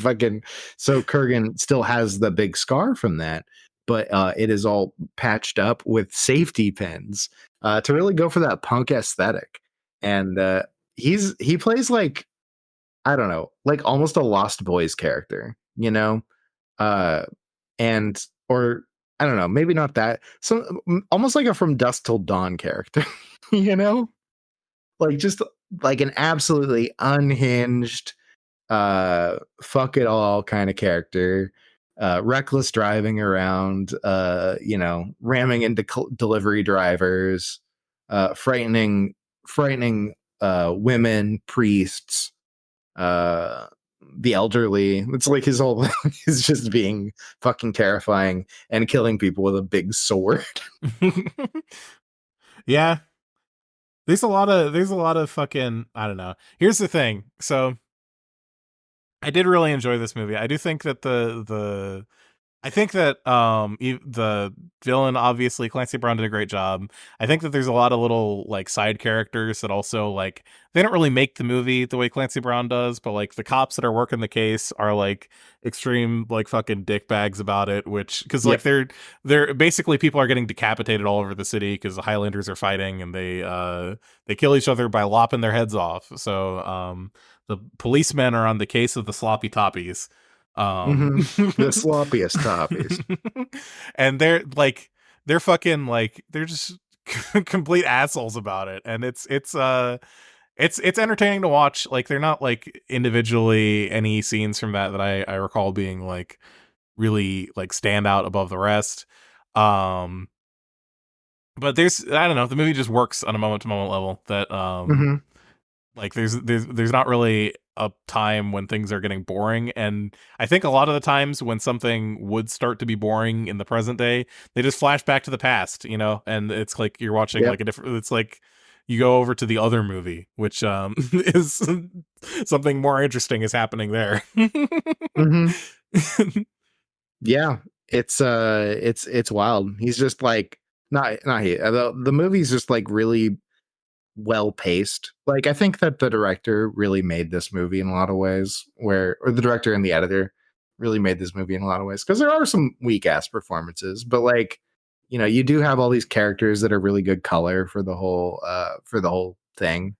fucking so Kurgan still has the big scar from that, but it is all patched up with safety pins to really go for that punk aesthetic. And he plays like, I don't know, like almost a Lost Boys character, you know? Or I don't know, maybe not that. So almost like a From Dusk Till Dawn character, you know? Like just like an absolutely unhinged, fuck it all kind of character. Reckless driving around, ramming into delivery drivers, frightening women, priests, the elderly. It's like his whole is just being fucking terrifying and killing people with a big sword. Yeah. There's a lot of fucking, I don't know. Here's the thing. So I did really enjoy this movie. I do think that the I think that the villain, obviously Clancy Brown, did a great job. I think that there's a lot of little like side characters that also like they don't really make the movie the way Clancy Brown does, but like the cops that are working the case are like extreme like fucking dickbags about it, which because like they're basically people are getting decapitated all over the city because the Highlanders are fighting and they kill each other by lopping their heads off. So the policemen are on the case of the sloppy toppies. The sloppiest toppies. And they're fucking like they're just complete assholes about it, and it's entertaining to watch. Like they're not like individually any scenes from that I recall being like really like stand out above the rest. But there's I don't know, the movie just works on a moment to moment level that like there's not really a time when things are getting boring, and I think a lot of the times when something would start to be boring in the present day, they just flash back to the past, you know, and it's like you're watching like a different. It's like you go over to the other movie, which is something more interesting is happening there. Yeah, it's wild. He's just like not he. The movie's just like really well paced. Like I think that the director really made this movie in a lot of ways, or the director and the editor really made this movie in a lot of ways, because there are some weak ass performances, but like you know you do have all these characters that are really good color for the whole thing.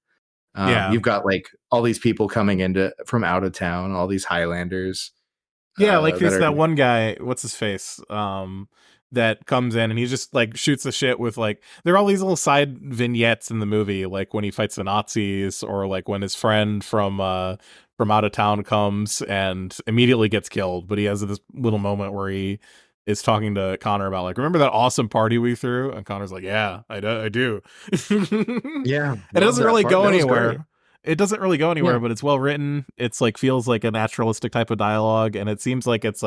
You've got like all these people coming into from out of town, all these Highlanders. Yeah, like there's that one guy, what's his face, that comes in and he just like shoots the shit with like there are all these little side vignettes in the movie, like when he fights the Nazis, or like when his friend from out of town comes and immediately gets killed, but he has this little moment where he is talking to Connor about like, remember that awesome party we threw? And Connor's like, yeah, I do. Yeah, and it doesn't really go anywhere. It doesn't really go anywhere, Yeah. but it's well written. It's like feels like a naturalistic type of dialogue, and it seems like it's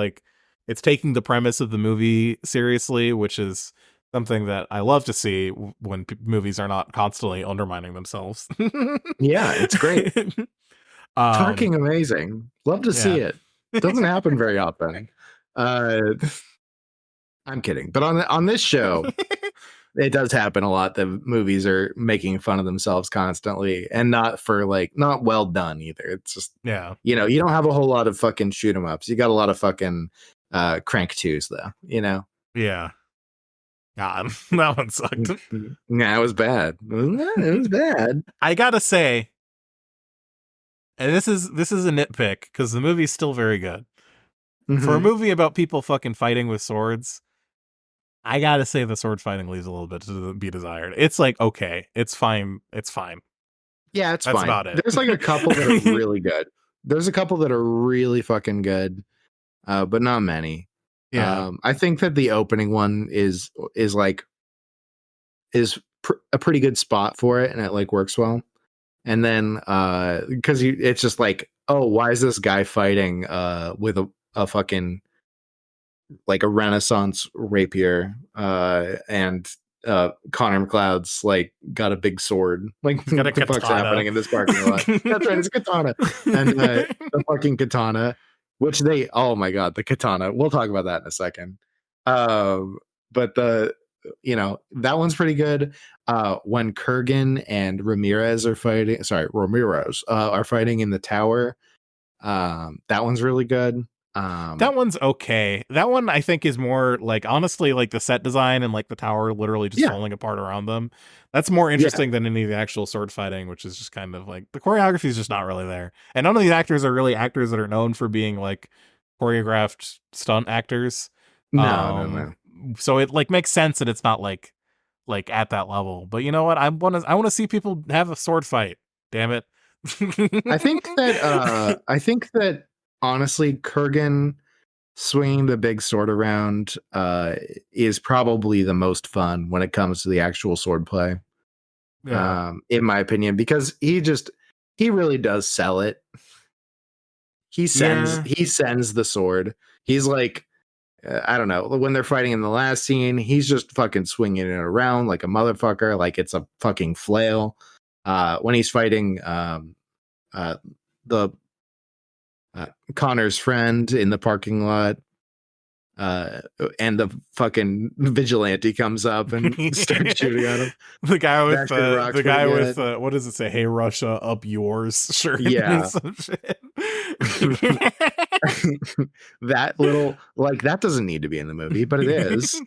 taking the premise of the movie seriously, which is something that I love to see when movies are not constantly undermining themselves. Yeah, it's great. Fucking amazing. Love to see it. Doesn't happen very often. I'm kidding, but on this show, it does happen a lot that movies are making fun of themselves constantly, and not well done either. It's just you know, you don't have a whole lot of fucking shoot 'em ups. You got a lot of fucking crank twos though, you know. Yeah. God, that one sucked. Yeah, it was bad. It was bad. I gotta say, and this is a nitpick because the movie's still very good. For a movie about people fucking fighting with swords, I gotta say the sword fighting leaves a little bit to be desired. It's like, okay, it's fine. Yeah, it's That's fine. about it. There's like a couple that are really good. There's a couple that are really fucking good, but not many. Yeah. I think that the opening one is a pretty good spot for it, and it like works well. And then because it's just like, oh, why is this guy fighting with a fucking like a Renaissance rapier, and Connor McLeod's like got a big sword. Like what the fuck's happening in this parking lot? That's right, it's a katana. And the fucking katana, which oh my god, the katana. We'll talk about that in a second. But that one's pretty good. When Kurgan and Ramirez are fighting in the tower, that one's really good. That one's okay. That one I think is more like, honestly, like the set design and like the tower literally just falling apart around them. That's more interesting than any of the actual sword fighting, which is just kind of like the choreography is just not really there. And none of these actors are really actors that are known for being like choreographed stunt actors. No. So it like makes sense that it's not like at that level. But you know what? I want to see people have a sword fight. Damn it. I think that honestly, Kurgan swinging the big sword around is probably the most fun when it comes to the actual sword play. In my opinion, because he really does sell it. He sends the sword. He's like, I don't know, when they're fighting in the last scene, he's just fucking swinging it around like a motherfucker, like it's a fucking flail. When he's fighting Connor's friend in the parking lot, and the fucking vigilante comes up and starts shooting at him. The guy with That shit rocks the guy pretty with what does it say? Hey Russia, up yours shirt. Yeah. And some shit. That little, like, that doesn't need to be in the movie, but it is.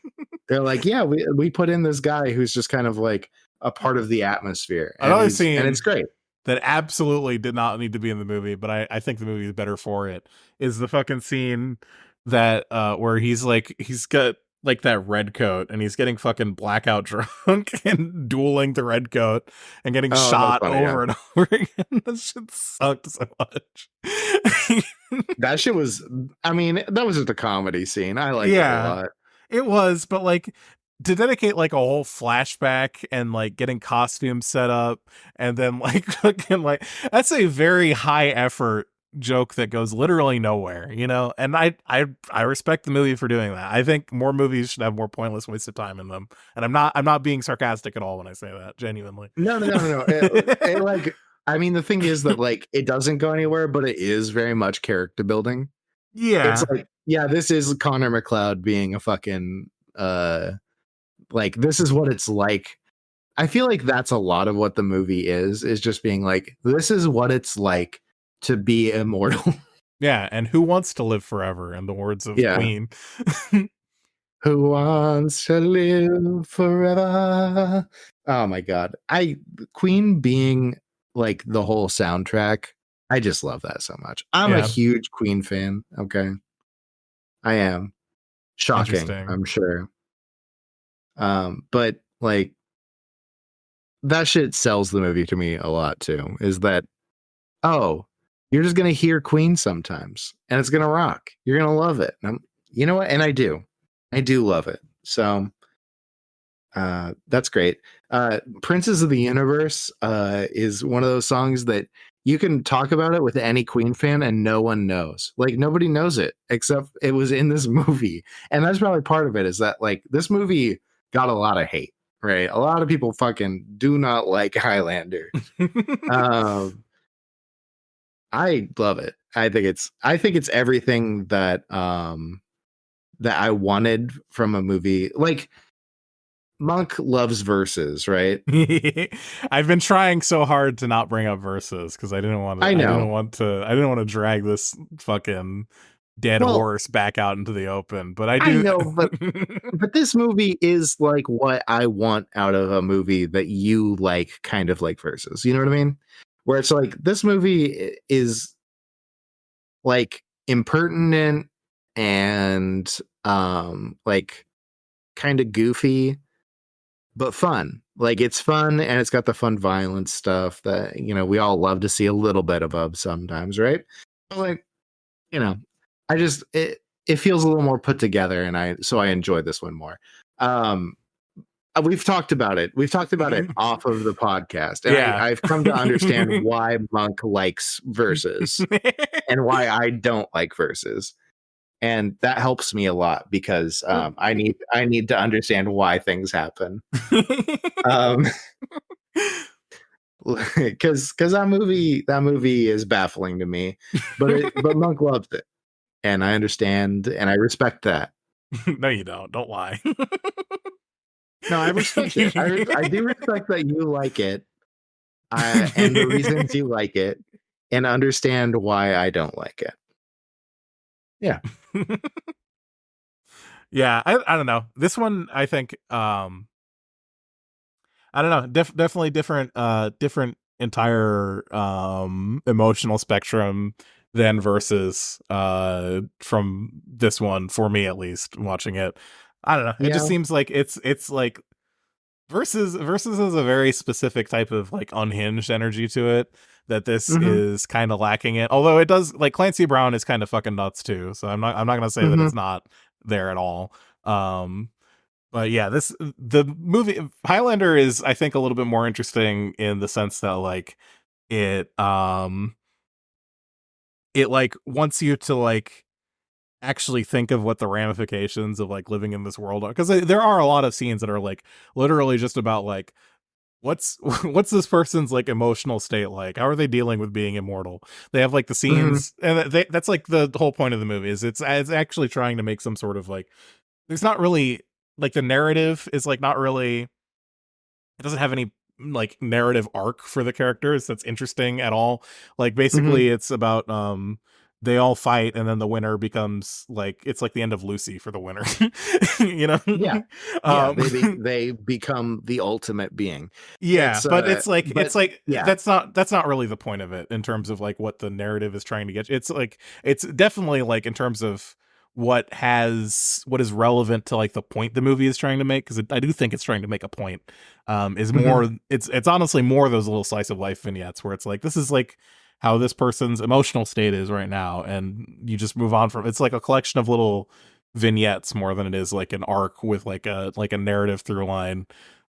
They're like, yeah, we put in this guy who's just kind of like a part of the atmosphere, and Another scene and it's great. that absolutely did not need to be in the movie, but I think the movie is better for it, is the fucking scene that where he's got like that red coat and he's getting fucking blackout drunk and dueling the red coat and getting shot funny, over and over again. That shit sucked so much. That shit was, I mean, that was just a comedy scene. I like it a lot. It was, but like to dedicate like a whole flashback and like getting costumes set up and then like fucking like that's a very high effort joke that goes literally nowhere, you know? And I respect the movie for doing that. I think more movies should have more pointless waste of time in them. And I'm not being sarcastic at all when I say that, genuinely. No. It, like, I mean, the thing is that like it doesn't go anywhere, but it is very much character building. Yeah. It's like, yeah, this is Connor McLeod being a fucking like, this is what it's like. I feel like that's a lot of what the movie is just being like, this is what it's like to be immortal. Yeah, and who wants to live forever, in the words of Queen. Who wants to live forever? Oh my god. Queen being like the whole soundtrack, I just love that so much. I'm a huge Queen fan, okay? I am. Shocking, I'm sure. But like that shit sells the movie to me a lot too. Is that, oh, you're just gonna hear Queen sometimes, and it's gonna rock. You're gonna love it. And you know what? And I do love it. So that's great. Princes of the Universe is one of those songs that you can talk about it with any Queen fan and no one knows. Like nobody knows it except it was in this movie. And that's probably part of it, is that like this movie got a lot of hate, right? A lot of people fucking do not like Highlander. I love it. I think it's everything that that I wanted from a movie. Like Monk loves verses, right? I've been trying so hard to not bring up verses because I didn't want to drag this fucking dead horse back out into the open. But I do. I know, but this movie is like what I want out of a movie that you like, kind of like verses. You know what I mean? Where it's like this movie is like impertinent and like kind of goofy, but fun. Like it's fun, and it's got the fun violence stuff that, you know, we all love to see a little bit of sometimes, right? But like, you know, it feels a little more put together, and I enjoy this one more. We've talked about it off of the podcast, and I've come to understand why Monk likes verses and why I don't like verses. And that helps me a lot because I need to understand why things happen. Because that movie is baffling to me, but Monk loves it, and I understand and I respect that. No, you don't. Don't lie. No, I respect it. I do respect that you like it, and the reasons you like it, and understand why I don't like it. Yeah. Yeah, I don't know. This one, I think, I don't know, definitely different entire emotional spectrum than versus from this one, for me at least, watching it. I don't know. It just seems like it's like versus has a very specific type of like unhinged energy to it that this is kind of lacking in. Although it does, like, Clancy Brown is kind of fucking nuts too. So I'm not gonna say that it's not there at all. But yeah, the movie Highlander is, I think, a little bit more interesting in the sense that like it like wants you to like actually think of what the ramifications of like living in this world are, because there are a lot of scenes that are like literally just about like what's what's this person's like emotional state like? How are they dealing with being immortal? They have like the scenes, and that's like the whole point of the movie is it's actually trying to make some sort of like, there's not really like, the narrative is like not really, it doesn't have any like narrative arc for the characters that's interesting at all. Like basically it's about they all fight and then the winner becomes like, it's like the end of Lucy for the winner. You know? Yeah. Um They become the ultimate being. yeah, but it's like yeah. that's not really the point of it in terms of like what the narrative is trying to get. It's like, it's definitely like in terms of what is relevant to like the point the movie is trying to make, because I do think it's trying to make a point. Is more it's honestly more those little slice of life vignettes where it's like, this is like how this person's emotional state is right now, and you just move on from, it's like a collection of little vignettes more than it is like an arc with like a narrative through line,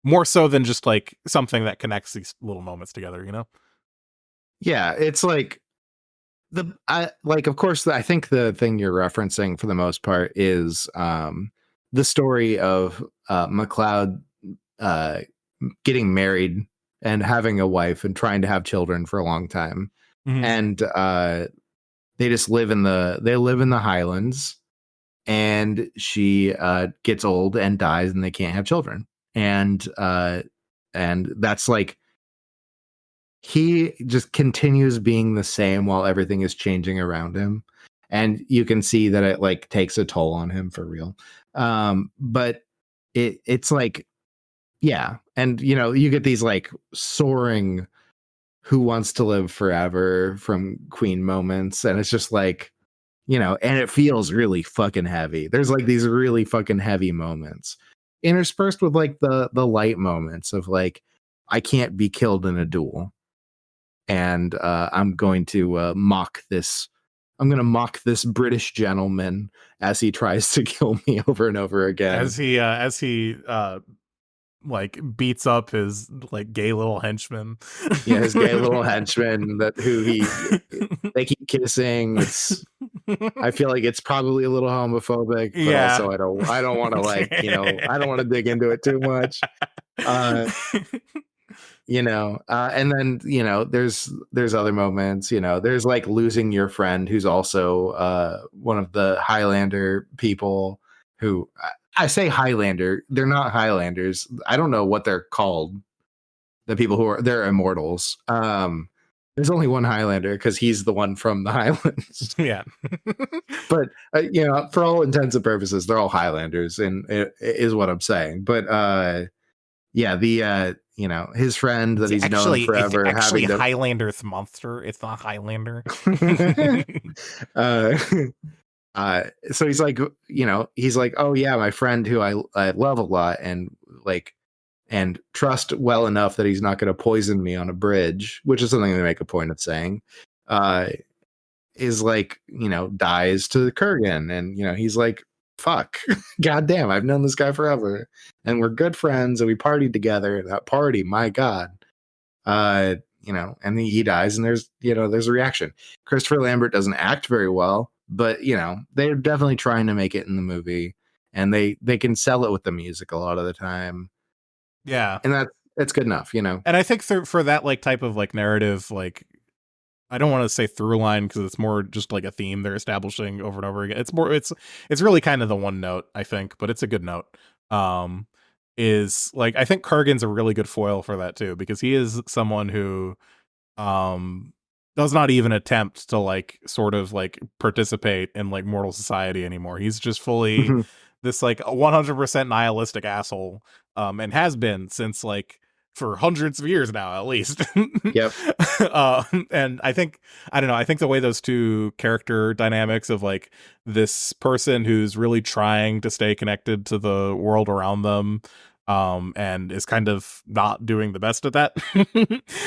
more so than just like something that connects these little moments together, you know? Yeah, it's like of course, I think the thing you're referencing for the most part is the story of McLeod getting married and having a wife and trying to have children for a long time. And they just live in the Highlands, and she gets old and dies, and they can't have children. And that's like, he just continues being the same while everything is changing around him, and you can see that it like takes a toll on him for real. But it's like, yeah, and you get these like soaring "Who Wants to Live Forever" from Queen moments, and it's just like, and it feels really fucking heavy. There's like these really fucking heavy moments interspersed with like the light moments of like, I can't be killed in a duel, and I'm going to mock this British gentleman as he tries to kill me over and over again. As he like beats up his like gay little henchman. Yeah, his gay little henchman they keep kissing. I feel like it's probably a little homophobic, but also I don't want to like, I don't want to dig into it too much. And then there's other moments, there's like losing your friend who's also one of the Highlander people, who I say Highlander, they're not Highlanders. I don't know what they're called, the people they're immortals. There's only one Highlander because he's the one from the Highlands. Yeah. But for all intents and purposes, they're all Highlanders, and it is what I'm saying. But yeah, the his friend that he's known forever, it's actually having Highlander's monster. It's not Highlander. So he's like, oh yeah, my friend who I love a lot and trust well enough that he's not going to poison me on a bridge, which is something they make a point of saying, is like, dies to Kurgan, and he's like, fuck, goddamn, I've known this guy forever, and we're good friends, and we partied together. That party, my god, and he dies, and there's a reaction. Christopher Lambert doesn't act very well, but they're definitely trying to make it in the movie, and they can sell it with the music a lot of the time. Yeah, and that's good enough, And I think for that like type of like narrative, like, I don't want to say through line because it's more just like a theme they're establishing over and over again. It's more, it's really kind of the one note, I think, but it's a good note. Is like, I think Kurgan's a really good foil for that too, because he is someone who does not even attempt to like sort of like participate in like mortal society anymore. He's just fully this like 100% nihilistic asshole, and has been since like for hundreds of years now, at least. Yep. And I think the way those two character dynamics of like this person who's really trying to stay connected to the world around them, and is kind of not doing the best at that,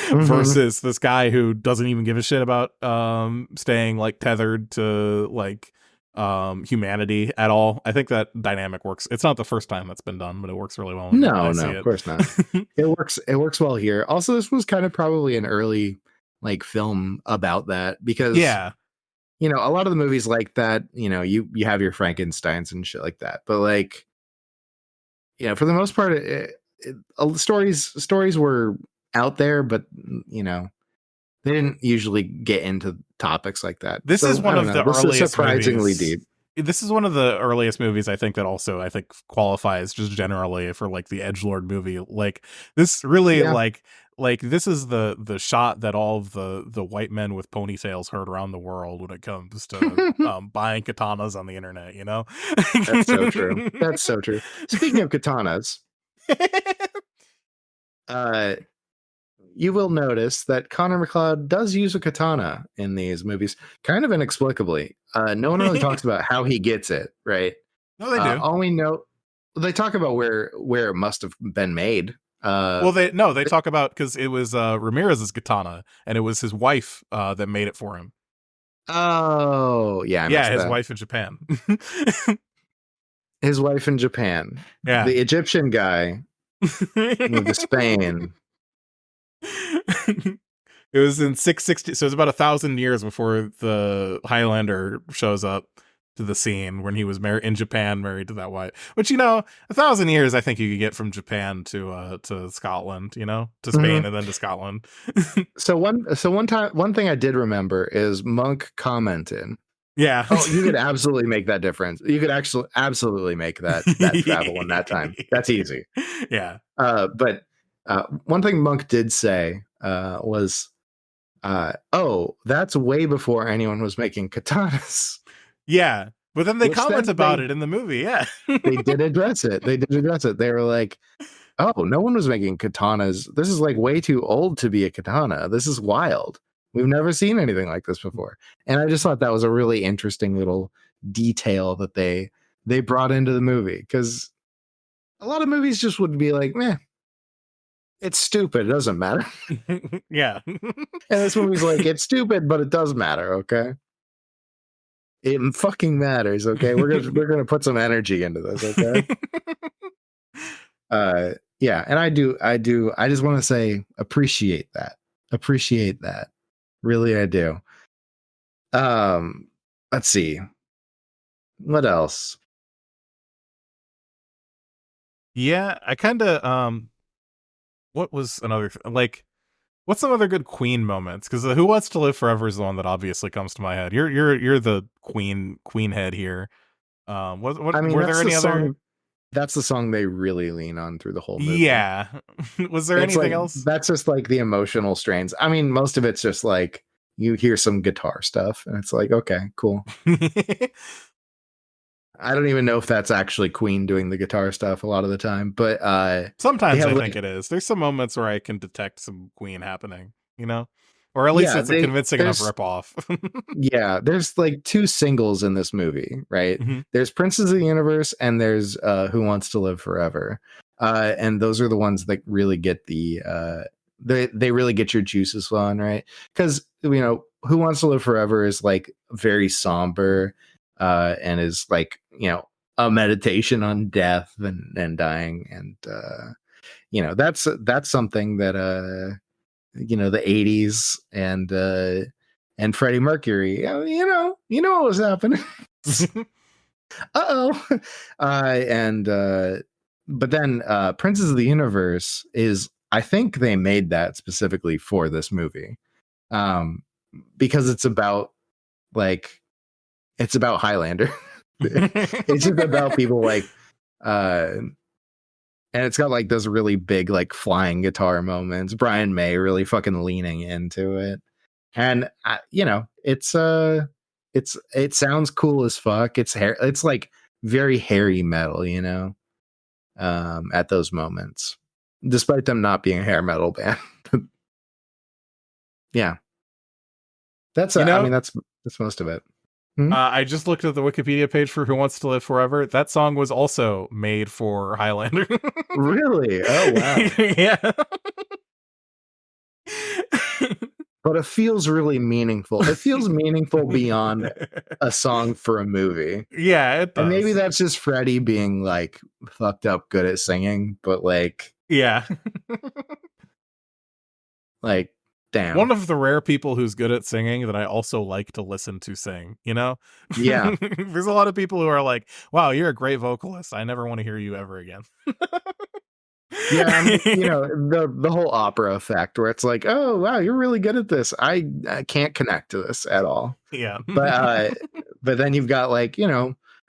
versus this guy who doesn't even give a shit about staying like tethered to like humanity at all. I think that dynamic works. It's not the first time that's been done, but it works really well. No, of course not. It works well here. Also, this was kind of probably an early like film about that, because a lot of the movies like that, you have your Frankensteins and shit like that, but like, for the most part, stories were out there, but you know, they didn't usually get into topics like that. This is one of the this is earliest surprisingly movies. deep. This is one of the earliest movies I think that also I think qualifies just generally for like the edgelord movie. Like this really like this is the shot that all of the white men with ponytails heard around the world when it comes to buying katanas on the internet, you know? That's so true. That's so true. Speaking of katanas, you will notice that Connor McLeod does use a katana in these movies, kind of inexplicably. No one really talks about how he gets it, right? No, they do. All we know, they talk about where it must have been made. Well, they talk about because it was Ramirez's katana, and it was his wife that made it for him. Oh, yeah, his wife in Japan. His wife in Japan. Yeah, the Egyptian guy moved to Spain. It was in 660, so it was about 1,000 years before the Highlander shows up to the scene when he was married in Japan, married to that white. Which, you know, 1,000 years I think you could get from Japan to Scotland, you know, to Spain and then to Scotland. So one thing I did remember is Monk commented. Yeah. Oh, you could absolutely make that difference. You could actually absolutely make that travel in that time. That's easy. Yeah. But one thing Monk did say was, oh, that's way before anyone was making katanas. Yeah. But then they comment about it in the movie. Yeah. They did address it. They were like, oh, no one was making katanas. This is like way too old to be a katana. This is wild. We've never seen anything like this before. And I just thought that was a really interesting little detail that they brought into the movie, because a lot of movies just would be like, meh, it's stupid. It doesn't matter. Yeah. And this movie's like, it's stupid, but it does matter. Okay. It fucking matters. Okay. We're gonna put some energy into this. Okay. Yeah. And I just want to say, appreciate that. Really, I do. Let's see. What else? Yeah, I kind of what was another like what's some other good Queen moments? Because Who Wants to Live Forever is the one that obviously comes to my head. You're the Queen head here. What I mean, were there any other? That's the song they really lean on through the whole movie. Yeah. Was there anything else? That's just like the emotional strains. I mean, most of it's just like you hear some guitar stuff and it's like, okay, cool. I don't even know if that's actually Queen doing the guitar stuff a lot of the time, but sometimes I think it is. There's some moments where I can detect some Queen happening, you know? Or at least it's a convincing enough ripoff. Yeah, there's like two singles in this movie, right? Mm-hmm. There's Princes of the Universe and there's Who Wants to Live Forever. And those are the ones that really get the they really get your juices flowing, right? Because, you know, Who Wants to Live Forever is like very somber and is like, you know, a meditation on death and dying. And you know, that's something that you know, the 80s and Freddie Mercury, you know what was happening. And but then Princes of the Universe is, I think they made that specifically for this movie, because it's about Highlander. It's just about people like and it's got like those really big like flying guitar moments. Brian May really fucking leaning into it, and you know, it sounds cool as fuck. It's like very hairy metal, you know, at those moments, despite them not being a hair metal band. Yeah, that's I mean that's most of it. I just looked at the Wikipedia page for Who Wants to Live Forever. That song was also made for Highlander. Really? Oh, wow. Yeah. But it feels really meaningful. It feels meaningful beyond a song for a movie. Yeah, it does. And maybe that's just Freddie being like fucked up good at singing, but like, yeah. Like, damn. One of the rare people who's good at singing that I also like to listen to sing, you know? Yeah. There's a lot of people who are like, wow, you're a great vocalist. I never want to hear you ever again. Yeah, the whole opera effect where it's like, oh wow, you're really good at this. I can't connect to this at all. Yeah. But then you've got like,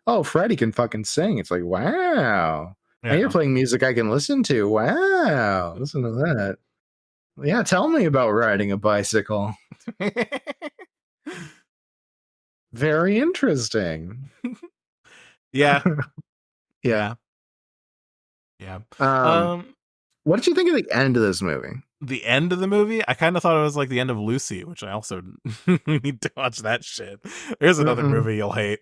oh, Freddie can fucking sing. It's like, wow. And you're playing music I can listen to. Wow. Listen to that. Yeah, tell me about riding a bicycle. Very interesting. Yeah. Yeah. Yeah. What did you think of the end of this movie? The end of the movie, I kind of thought it was like the end of Lucy, which I also need to watch that shit. There's another movie you'll hate.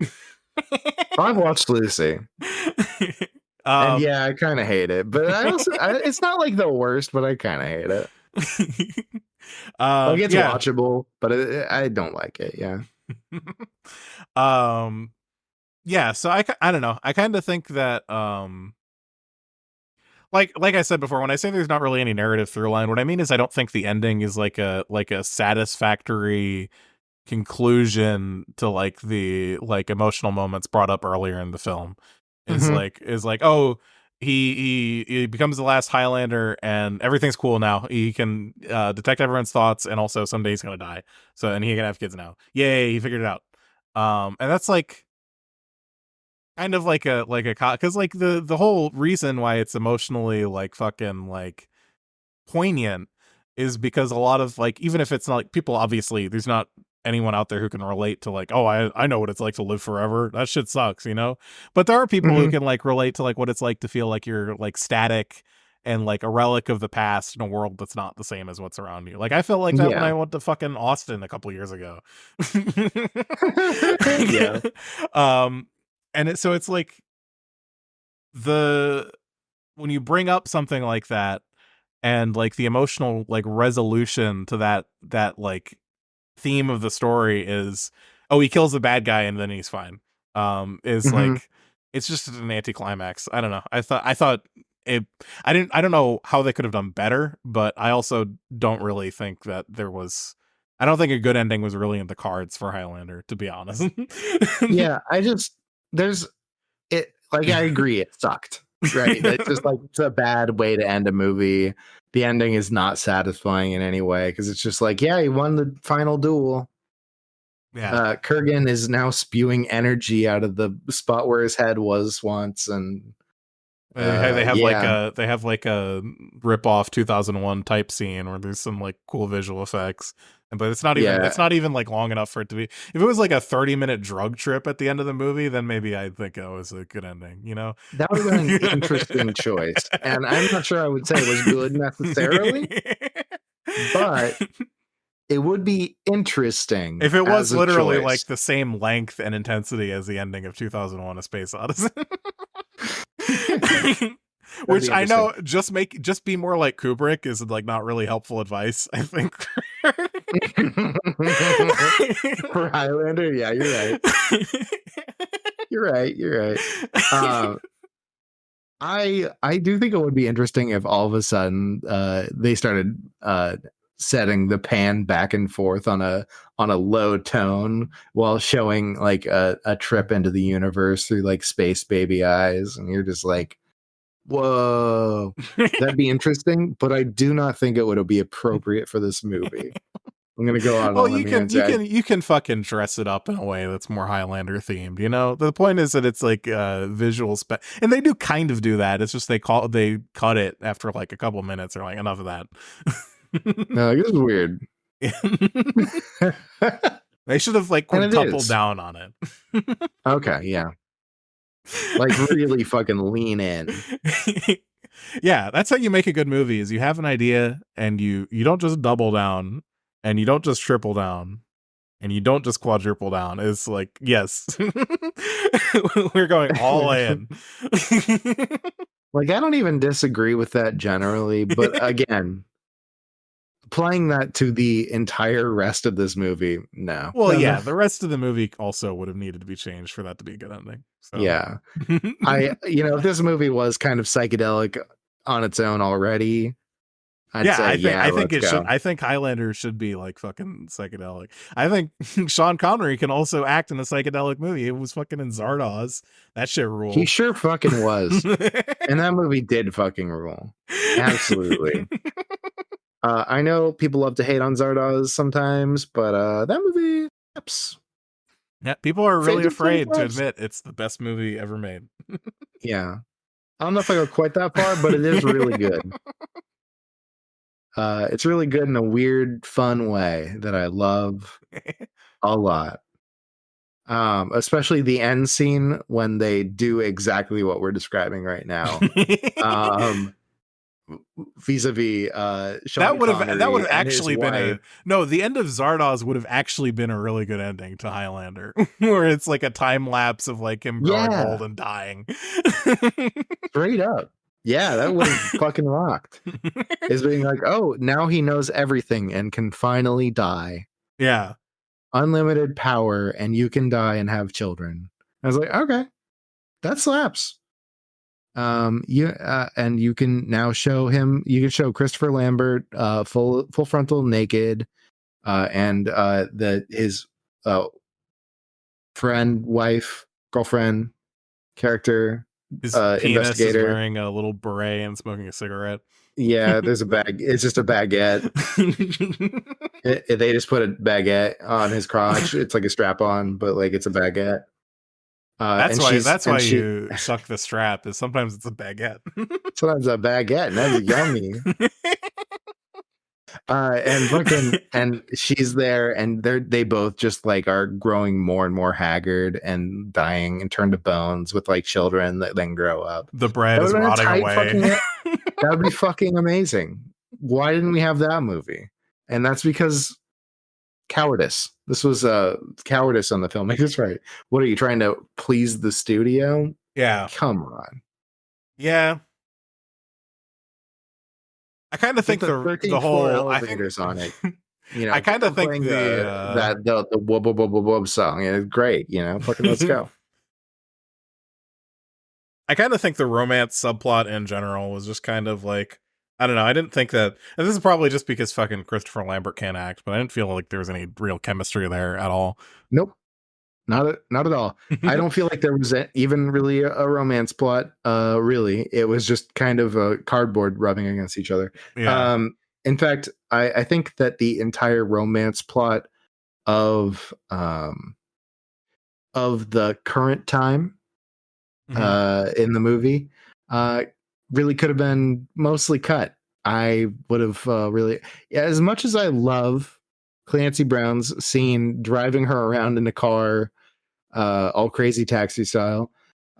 I've watched Lucy. And yeah, I kind of hate it, but it's not like the worst, but I kind of hate it. Like it's watchable, but I don't like it. Yeah. Yeah. So I don't know. I kind of think that like I said before, when I say there's not really any narrative through line, what I mean is I don't think the ending is like a satisfactory conclusion to like the like emotional moments brought up earlier in the film. Is like, oh, he becomes the last Highlander and everything's cool now. He can detect everyone's thoughts, and also someday he's gonna die. So and he can have kids now. Yay, he figured it out. And that's like kind of like a because like the whole reason why it's emotionally like fucking like poignant is because a lot of like, even if it's not like people, obviously there's not anyone out there who can relate to like, oh, I know what it's like to live forever, that shit sucks, but there are people who can like relate to like what it's like to feel like you're like static and like a relic of the past in a world that's not the same as what's around you. Like I felt like that when I went to fucking Austin a couple years ago. Yeah. And so it's like when you bring up something like that and like the emotional like resolution to that like theme of the story is, oh, he kills the bad guy and then he's fine, is like, it's just an anticlimax. I don't know. I thought it, I don't know how they could have done better, but I also don't really think that I don't think a good ending was really in the cards for Highlander, to be honest. Yeah, I agree, it sucked, right? It's just like, it's a bad way to end a movie. The ending is not satisfying in any way because it's just like, yeah, he won the final duel. Yeah, Kurgan is now spewing energy out of the spot where his head was once, and they have like a rip off 2001 type scene where there's some like cool visual effects, but it's not even like long enough for it to be. If it was like a 30-minute drug trip at the end of the movie, then maybe I'd think it was a good ending, That would have been an interesting choice, and I'm not sure I would say it was good necessarily, but it would be interesting if it was literally like the same length and intensity as the ending of 2001: A Space Odyssey. Which I know just be more like Kubrick is like not really helpful advice, I think. For Highlander, yeah, you're right. You're right. I do think it would be interesting if all of a sudden they started setting the pan back and forth on a low tone while showing like a trip into the universe through like space baby eyes, and you're just like, whoa, that'd be interesting, but I do not think it would be appropriate for this movie. I'm gonna go out. Well, you can fucking dress it up in a way that's more Highlander themed. The point is that it's like visual and they do kind of do that. It's just they cut it after like a couple minutes. They're like, enough of that. No, this is weird. They should have like quintupled down on it. Okay, yeah. Like really fucking lean in. Yeah, that's how you make a good movie. Is you have an idea and you don't just double down, and you don't just triple down, and you don't just quadruple down. It's like, yes, we're going all in. Like, I don't even disagree with that generally, but again, applying that to the entire rest of this movie, no. Well, yeah, the rest of the movie also would have needed to be changed for that to be a good ending. So. Yeah. If this movie was kind of psychedelic on its own already, I'd say, I think let's it should. go. I think Highlander should be like fucking psychedelic. I think Sean Connery can also act in a psychedelic movie. It was fucking in Zardoz. That shit ruled. He sure fucking was. And that movie did fucking rule. Absolutely. I know people love to hate on Zardoz sometimes, but that movie, yeah, people are really Faded afraid to Flames. admit it's the best movie ever made. yeah. I don't know if I go quite that far, but it is really good. It's really good in a weird, fun way that I love a lot. Especially the end scene when they do exactly what we're describing right now. Vis-a-vis Sean Connery that would have and his actually been wife. the end of Zardoz would have actually been a really good ending to Highlander, where it's like a time lapse of like him growing old and dying. Straight up. Yeah, that would have fucking rocked. Is being like, oh, now he knows everything and can finally die. Yeah. Unlimited power, and you can die and have children. I was like, okay, that slaps. And you can now show him. You can show Christopher Lambert, full frontal naked, and his friend, wife, girlfriend, character. His penis investigator is wearing a little beret and smoking a cigarette. Yeah, there's a bag. It's just a baguette. They just put a baguette on his crotch. It's like a strap on, but like it's a baguette. That's why you suck the strap. Is sometimes it's a baguette. Sometimes a baguette, and that's yummy. And she's there, and they both just like are growing more and more haggard and dying and turn to bones with like children that then grow up. The bread is rotting away. That would be fucking amazing. Why didn't we have that movie? And that's because cowardice. This was cowardice on the filmmakers, right? What are you trying to please the studio? Yeah. Come on. Yeah. I kind of think the whole elevators on it. You know, I kind of think the wub wub wub wub song is great. You know, fucking let's go. I kind of think the romance subplot in general was just kind of like, I don't know. I didn't think that, and this is probably just because fucking Christopher Lambert can't act, but I didn't feel like there was any real chemistry there at all. Nope. Not at all. I don't feel like there was even really a romance plot. Really, it was just kind of a cardboard rubbing against each other. Yeah. In fact, I think that the entire romance plot of the current time in the movie really could have been mostly cut. I would have really, as much as I love Clancy Brown's scene driving her around in a car, all Crazy Taxi style,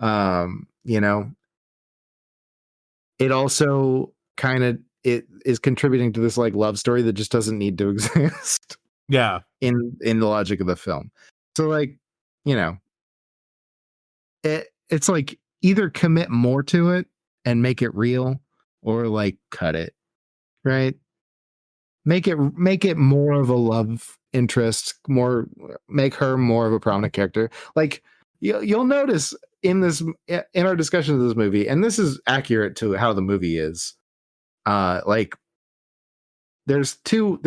you know, it also kind of it is contributing to this like love story that just doesn't need to exist. Yeah, in the logic of the film. So like, you know, it's like either commit more to it and make it real, or like cut it, right? Make it more of a love interest, make her more of a prominent character. Like you'll notice in our discussion of this movie, and this is accurate to how the movie is. Like there's three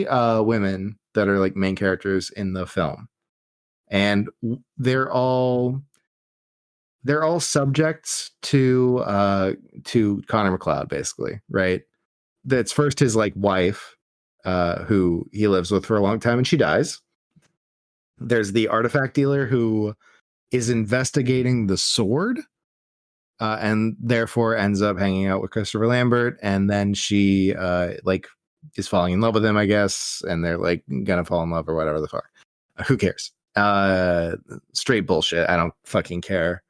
women that are like main characters in the film, and they're all subjects to Connor McLeod, basically, right? That's first his like wife, who he lives with for a long time, and she dies. There's the artifact dealer who is investigating the sword, and therefore ends up hanging out with Christopher Lambert, and then she like is falling in love with him, I guess, and they're like gonna fall in love or whatever the fuck. Who cares? Straight bullshit. I don't fucking care.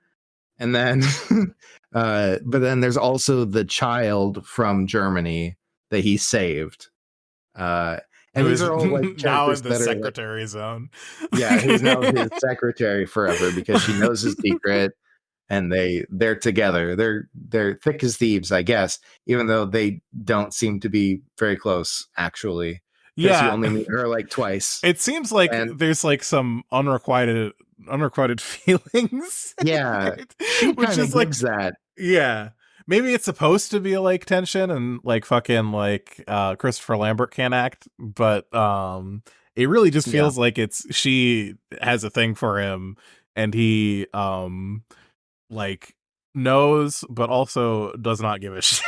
And then but then there's also the child from Germany that he saved. And these are all like now in the secretary zone. Yeah, who's now his secretary forever because she knows his secret, and they're together. They're thick as thieves, I guess, even though they don't seem to be very close, actually. Yeah, you only meet her like twice. It seems like there's like some unrequited feelings. Yeah, she which is like that. Yeah, maybe it's supposed to be like tension and like fucking like Christopher Lambert can't act, but it really just feels like she has a thing for him and he like knows but also does not give a shit.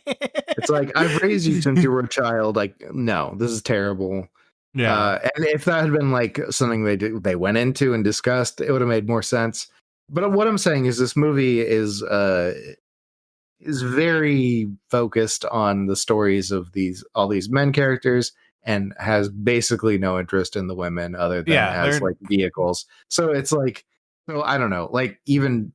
It's like, I've raised you since you were a child. Like, no, this is terrible. Yeah. And if that had been like something they went into and discussed, it would have made more sense. But what I'm saying is this movie is very focused on the stories of all these men characters and has basically no interest in the women other than as like vehicles. So it's like, so I don't know, like even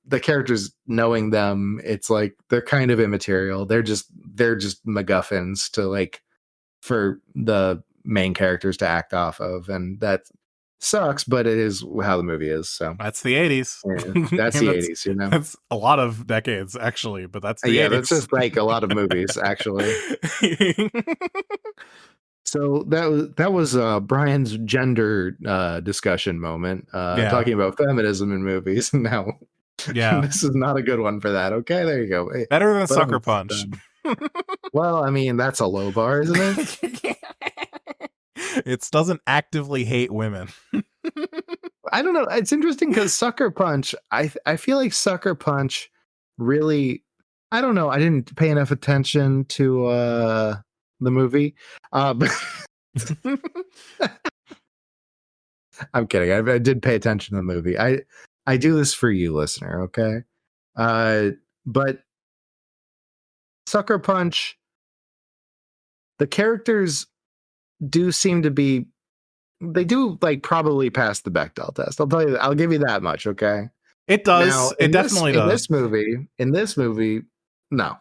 the characters, knowing them, it's like they're kind of immaterial. They're just MacGuffins to like for the main characters to act off of, and that sucks, but it is how the movie is. So that's the 80s. Yeah, that's the 80s, you know. That's a lot of decades actually, but that's the 80s. That's just like a lot of movies actually. So that was Brian's gender discussion moment, talking about feminism in movies. Now, this is not a good one for that. Okay, there you go. Better than Sucker Punch. Well, I mean, that's a low bar, isn't it? It doesn't actively hate women. I don't know. It's interesting because Sucker Punch, I feel like Sucker Punch really, I don't know. I didn't pay enough attention to the movie. But I'm kidding. I did pay attention to the movie. I do this for you, listener. Okay. But Sucker Punch, the characters do seem to be, they do like probably pass the Bechdel test. I'll tell you that. I'll give you that much. Okay. It does. Now, it definitely does. In this movie, no.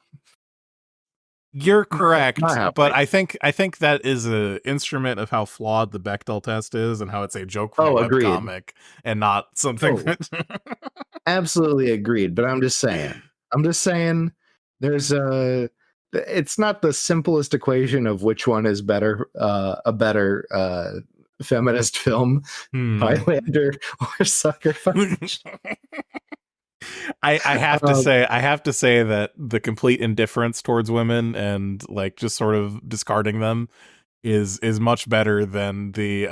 You're correct, but I think that is an instrument of how flawed the Bechdel test is and how it's a joke from a webcomic and not something. Absolutely agreed. But I'm just saying there's it's not the simplest equation of which one is better, a better feminist film, Highlander or Sucker Punch. I have to say that the complete indifference towards women and like just sort of discarding them is much better than the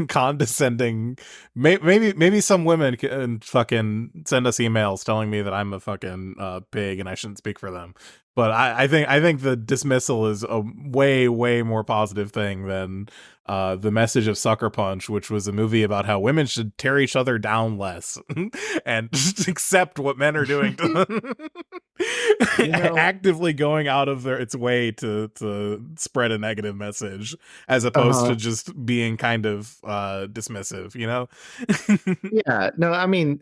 condescending. Maybe some women can fucking send us emails telling me that I'm a fucking pig and I shouldn't speak for them. But I think the dismissal is a way more positive thing than the message of Sucker Punch, which was a movie about how women should tear each other down less and just accept what men are doing to them. Actively going out of its way to spread a negative message as opposed to just being kind of dismissive, you know? Yeah, no, I mean,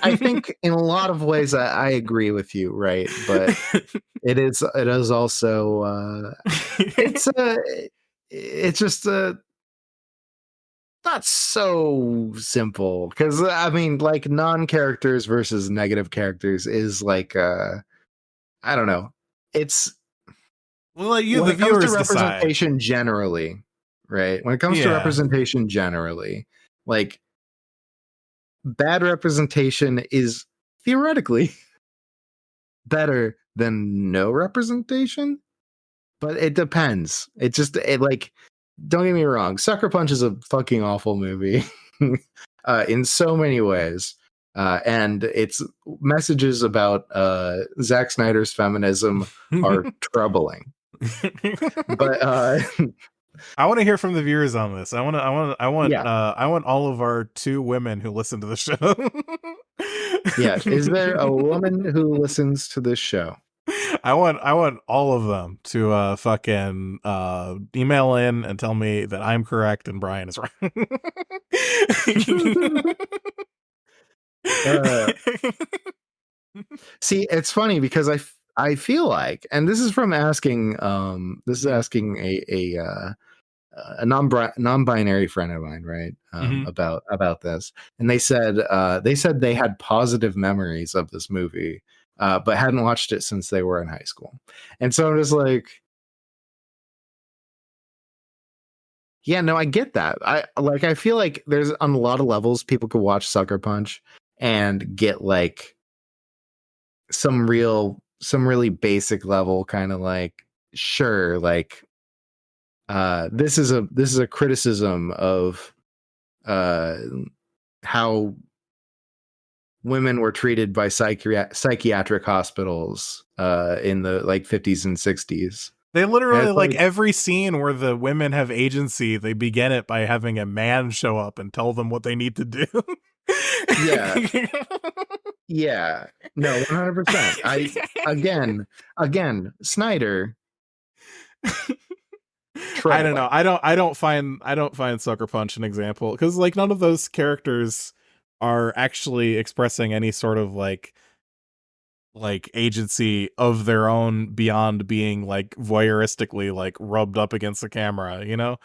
I think in a lot of ways I agree with you, right? But it is also it's just not so simple, because I mean, like, non-characters versus negative characters is like I don't know. It's the viewers representation decide. Generally, right? When it comes to representation generally, like, bad representation is theoretically better than no representation, but it depends. Like, don't get me wrong, Sucker Punch is a fucking awful movie in so many ways, and its messages about Zack Snyder's feminism are troubling. But I want to hear from the viewers on this. I want all of our 2 women who listen to the show. Yeah, is there a woman who listens to this show? I want all of them to fucking email in and tell me that I'm correct and Brian is wrong. See, it's funny because I feel like, and this is from asking a non-binary friend of mine, right? About this, and they said they had positive memories of this movie, but hadn't watched it since they were in high school. And so I'm just like, yeah, no, I get that. I feel like there's, on a lot of levels, people could watch Sucker Punch and get like some really basic level kind of like, sure, like this is a criticism of how women were treated by psychiatric hospitals in the like 50s and 60s. They literally, like every scene where the women have agency, they begin it by having a man show up and tell them what they need to do. Yeah. Yeah. No, 100%. Again, Snyder. I don't know. I don't find Sucker Punch an example, because like none of those characters are actually expressing any sort of like agency of their own beyond being like voyeuristically like rubbed up against the camera, you know?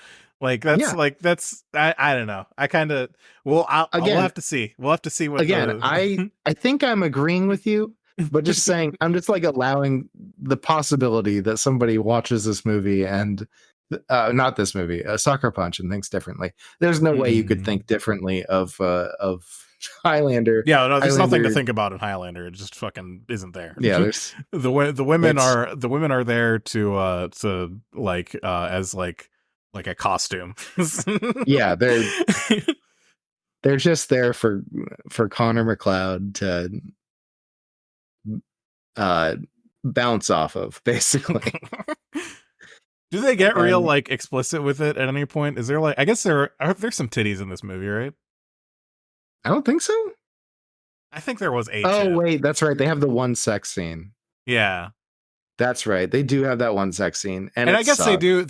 Like that's I don't know. I kind of we'll have to see. We'll have to see what again. I think I'm agreeing with you, but just saying, I'm just like allowing the possibility that somebody watches this movie and not this movie, Sucker Punch, and thinks differently. There's no way you could think differently of Highlander. Yeah, no, there's nothing to think about in Highlander. It just fucking isn't there. Yeah, there's the women are there to like as like a costume. Yeah, they're just there for Connor McLeod to bounce off of, basically. Do they get real like explicit with it at any point? Is there like, I guess there's some titties in this movie, right? I don't think so. I think there was 8. Oh wait, that's right. They have the one sex scene. Yeah, that's right. They do have that one sex scene, and I guess they do.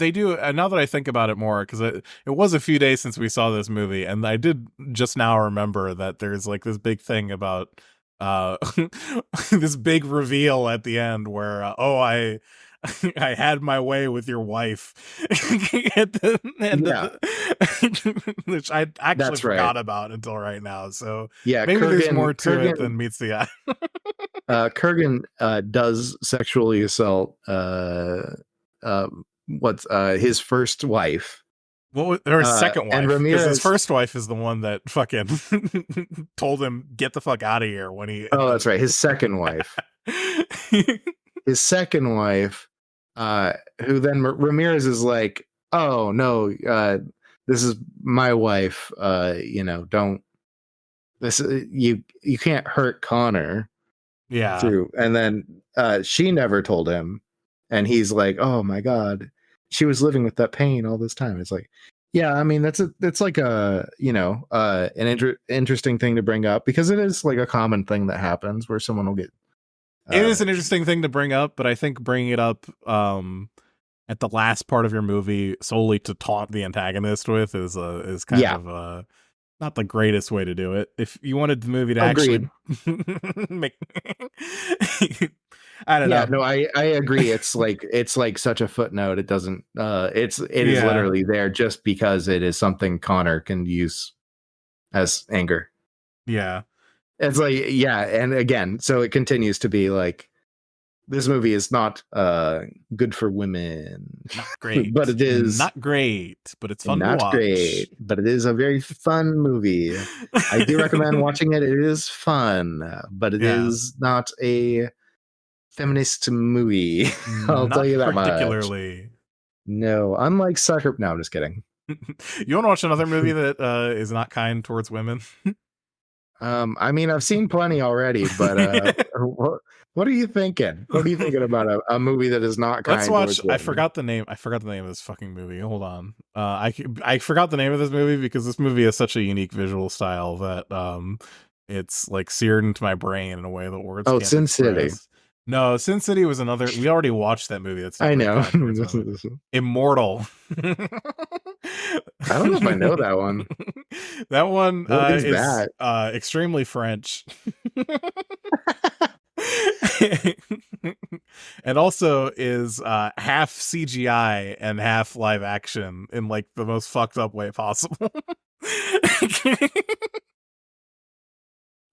Now that I think about it more, because it was a few days since we saw this movie, and I did just now remember that there's like this big thing about this big reveal at the end where I had my way with your wife which I actually forgot about until right now. So yeah, maybe there's more to it than meets the eye. Kurgan does sexually assault his first wife. Or his second wife, because his first wife is the one that fucking told him get the fuck out of here when he. Oh, that's right. His second wife. His second wife, who then Ramirez is like, oh no, this is my wife. Don't you can't hurt Connor. Yeah. True. And then she never told him, and he's like, oh my god, she was living with that pain all this time. It's like, yeah, I mean, it's like an interesting thing to bring up, because it is like a common thing that happens where someone will get. It is an interesting thing to bring up, but I think bringing it up at the last part of your movie solely to taunt the antagonist with is kind of not the greatest way to do it. If you wanted the movie to actually make, I don't know. No, I agree. It's like such a footnote. It doesn't. It is literally there just because it is something Connor can use as anger. Yeah. It's like, yeah, and again, so it continues to be like, this movie is not good for women. Not great. But it is not great, but it's fun to watch. Not great, but it is a very fun movie. I do recommend watching it. It is fun, but it is not a feminist movie. I'll tell you that particularly. Much. No, unlike Sucker. No, I'm just kidding. You want to watch another movie that is not kind towards women? I mean, I've seen plenty already, but what are you thinking? What are you thinking about a movie that is not kind? Let's watch. I forgot the name of this fucking movie. Hold on. I forgot the name of this movie because this movie has such a unique visual style that it's like seared into my brain in a way that words. Oh, can't Sin express. City. No, Sin City was another. We already watched that movie. That's I know. Immortal. I don't know if I know that one. That one is that? Extremely French. And also is half CGI and half live action in like the most fucked up way possible.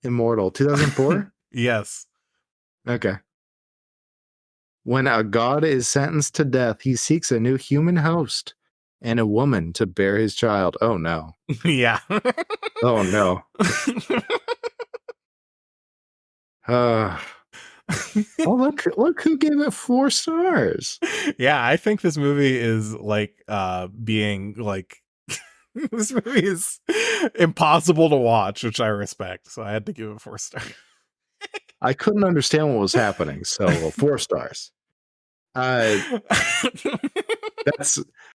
Immortal 2004. Yes. Okay. When a god is sentenced to death, he seeks a new human host and a woman to bear his child. Oh no. Yeah. Oh no. Oh, look who gave it 4 stars. Yeah, I think this movie is like being like this movie is impossible to watch, which I respect. So I had to give it 4 stars. I couldn't understand what was happening, so 4 stars. That's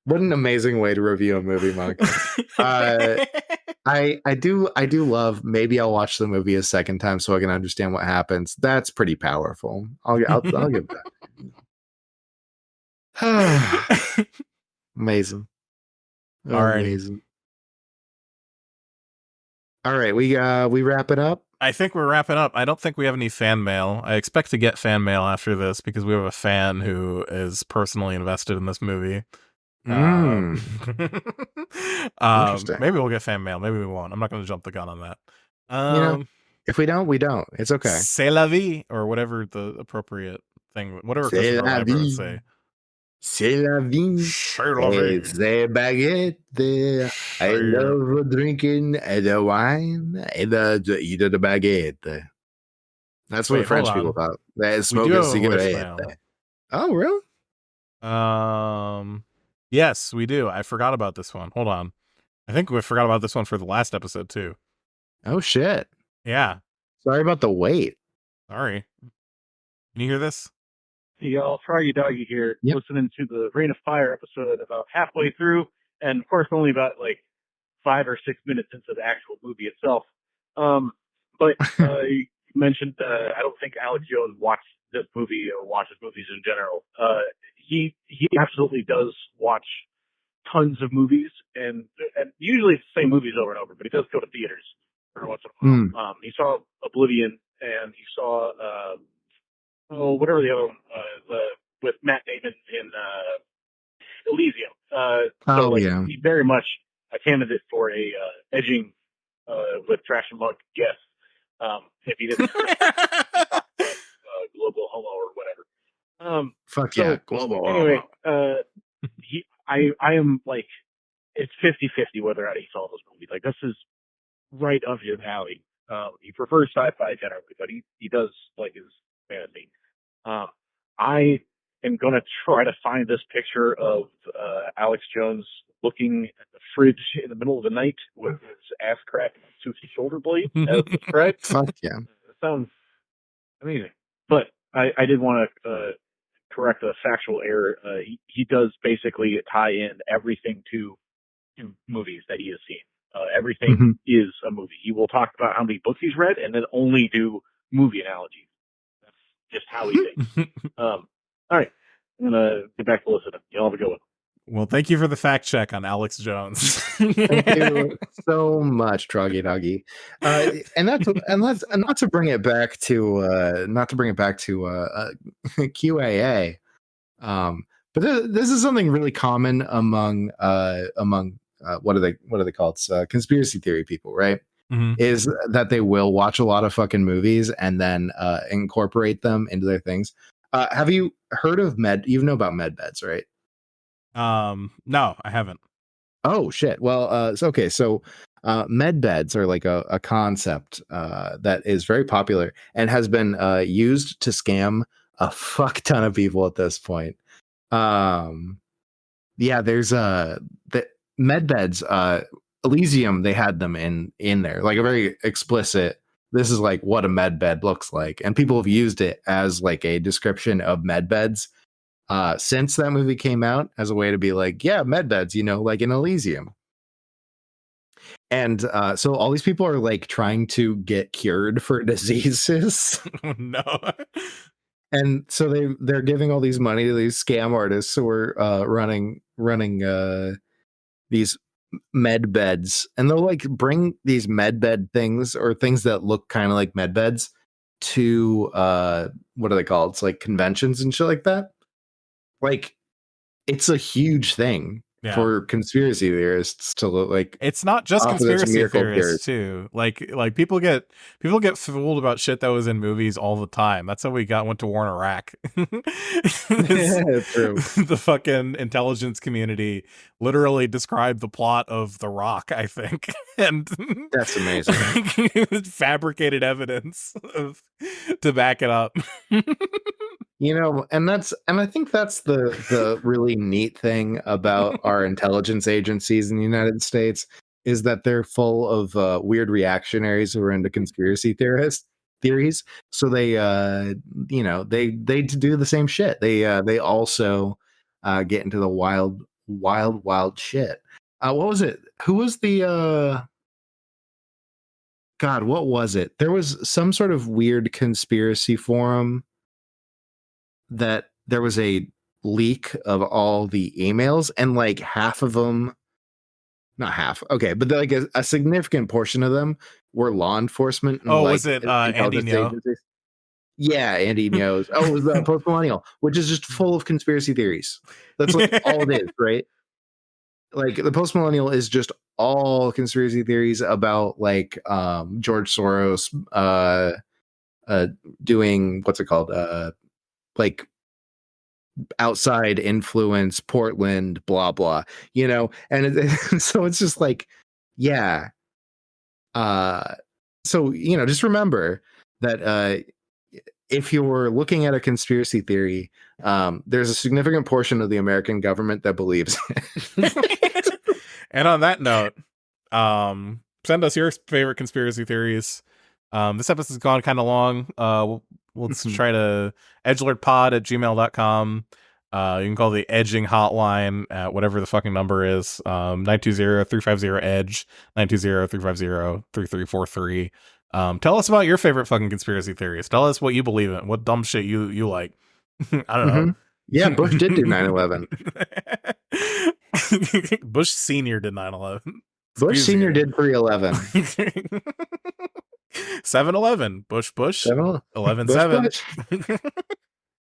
what an amazing way to review a movie, Monk. I do love. Maybe I'll watch the movie a second time so I can understand what happens. That's pretty powerful. I'll give that. Amazing. Amazing. All right, we wrap it up. I think we're wrapping up. I don't think we have any fan mail. I expect to get fan mail after this because we have a fan who is personally invested in this movie. Interesting. Maybe we'll get fan mail. Maybe we won't. I'm not going to jump the gun on that. If we don't, we don't. It's okay. C'est la vie, or whatever the appropriate thing, whatever Christopher Lambert would say. C'est la vie. It's a baguette. I love drinking the wine and eat the baguette. That's what French people thought. They smoke a cigarette. Oh, really? Yes, we do. I forgot about this one. Hold on. I think we forgot about this one for the last episode too. Oh shit. Yeah. Sorry about the wait. Sorry. Can you hear this? Hey y'all, Froggy Doggy here, listening to the Rain of Fire episode about halfway through, and of course only about like 5 or 6 minutes into the actual movie itself. But you mentioned, I don't think Alex Jones watched this movie or watches movies in general. He absolutely does watch tons of movies, and usually it's the same movies over and over, but he does go to theaters every once in a while. He saw Oblivion, and he saw whatever the other one with Matt Damon in Elysium. He's very much a candidate for a edging with Trash and Monk guest. If he didn't global homo or whatever. Global. Anyway, I am like, it's 50-50 whether or not he saw this movie. Like, this is right up his alley. He prefers sci-fi generally, but he does like his fantasy. I am going to try to find this picture of Alex Jones looking at the fridge in the middle of the night with his ass crack and toothy shoulder blade as described. Fuck yeah. It sounds amazing. But I did want to correct a factual error. He does basically tie in everything to movies that he has seen. Everything is a movie. He will talk about how many books he's read and then only do movie analogies. That's just how he thinks. All right. I'm going to get back to listening. Y'all have a good one. Well, thank you for the fact check on Alex Jones. Thank you so much, Troggy Doggy. And not to bring it back to QAA. But this is something really common among what are they called? Conspiracy theory people, right? Is that they will watch a lot of fucking movies and then incorporate them into their things. Have you heard of you know about med beds, right? No, I haven't. Oh shit. Well, so med beds are like a concept that is very popular and has been used to scam a fuck ton of people at this point. There's the med beds, Elysium, they had them in there, like a very explicit, this is like what a med bed looks like, and people have used it as like a description of med beds since that movie came out, as a way to be like, yeah, med beds, like in Elysium. And so all these people are like trying to get cured for diseases. No. And so they're giving all these money to these scam artists who are running these med beds, and they'll like bring these med bed things or things that look kind of like med beds to what are they called? It's like conventions and shit like that. Like, it's a huge thing. for conspiracy theorists to look like. It's not just conspiracy theorists theories. too. Like people get fooled about shit that was in movies all the time. That's how we went to war in Iraq. True. The fucking intelligence community literally described the plot of The Rock, I think, and that's amazing. Fabricated evidence to back it up. You know, and I think that's the really neat thing about our intelligence agencies in the United States is that they're full of weird reactionaries who are into conspiracy theories. So they they do the same shit. They also get into the wild shit. What was it? Who was the God, what was it? There was some sort of weird conspiracy forum that there was a leak of all the emails, and like half of them, not half, okay, but like a significant portion of them were law enforcement. And was it Andy Ngo? Yeah, Andy Ngo's. Oh, it was the Post Millennial, which is just full of conspiracy theories. That's like all it is, right? Like the Post Millennial is just all conspiracy theories about like George Soros doing what's it called? Like outside influence, Portland, blah blah, you know, and so it's just like, yeah. So you know, just remember that if you're looking at a conspiracy theory, there's a significant portion of the American government that believes it. And on that note, send us your favorite conspiracy theories. This episode's gone kind of long. We'll try to edgelordpod@gmail.com. You can call the edging hotline at whatever the fucking number is. 920-350-EDGE, 920-350-3343. Tell us about your favorite fucking conspiracy theories. Tell us what you believe in, what dumb shit you like. I don't know. Yeah, Bush did do 9/11. Bush Senior did 9/11. Bush Senior did 3/11. 7/11. Bush. 11/7.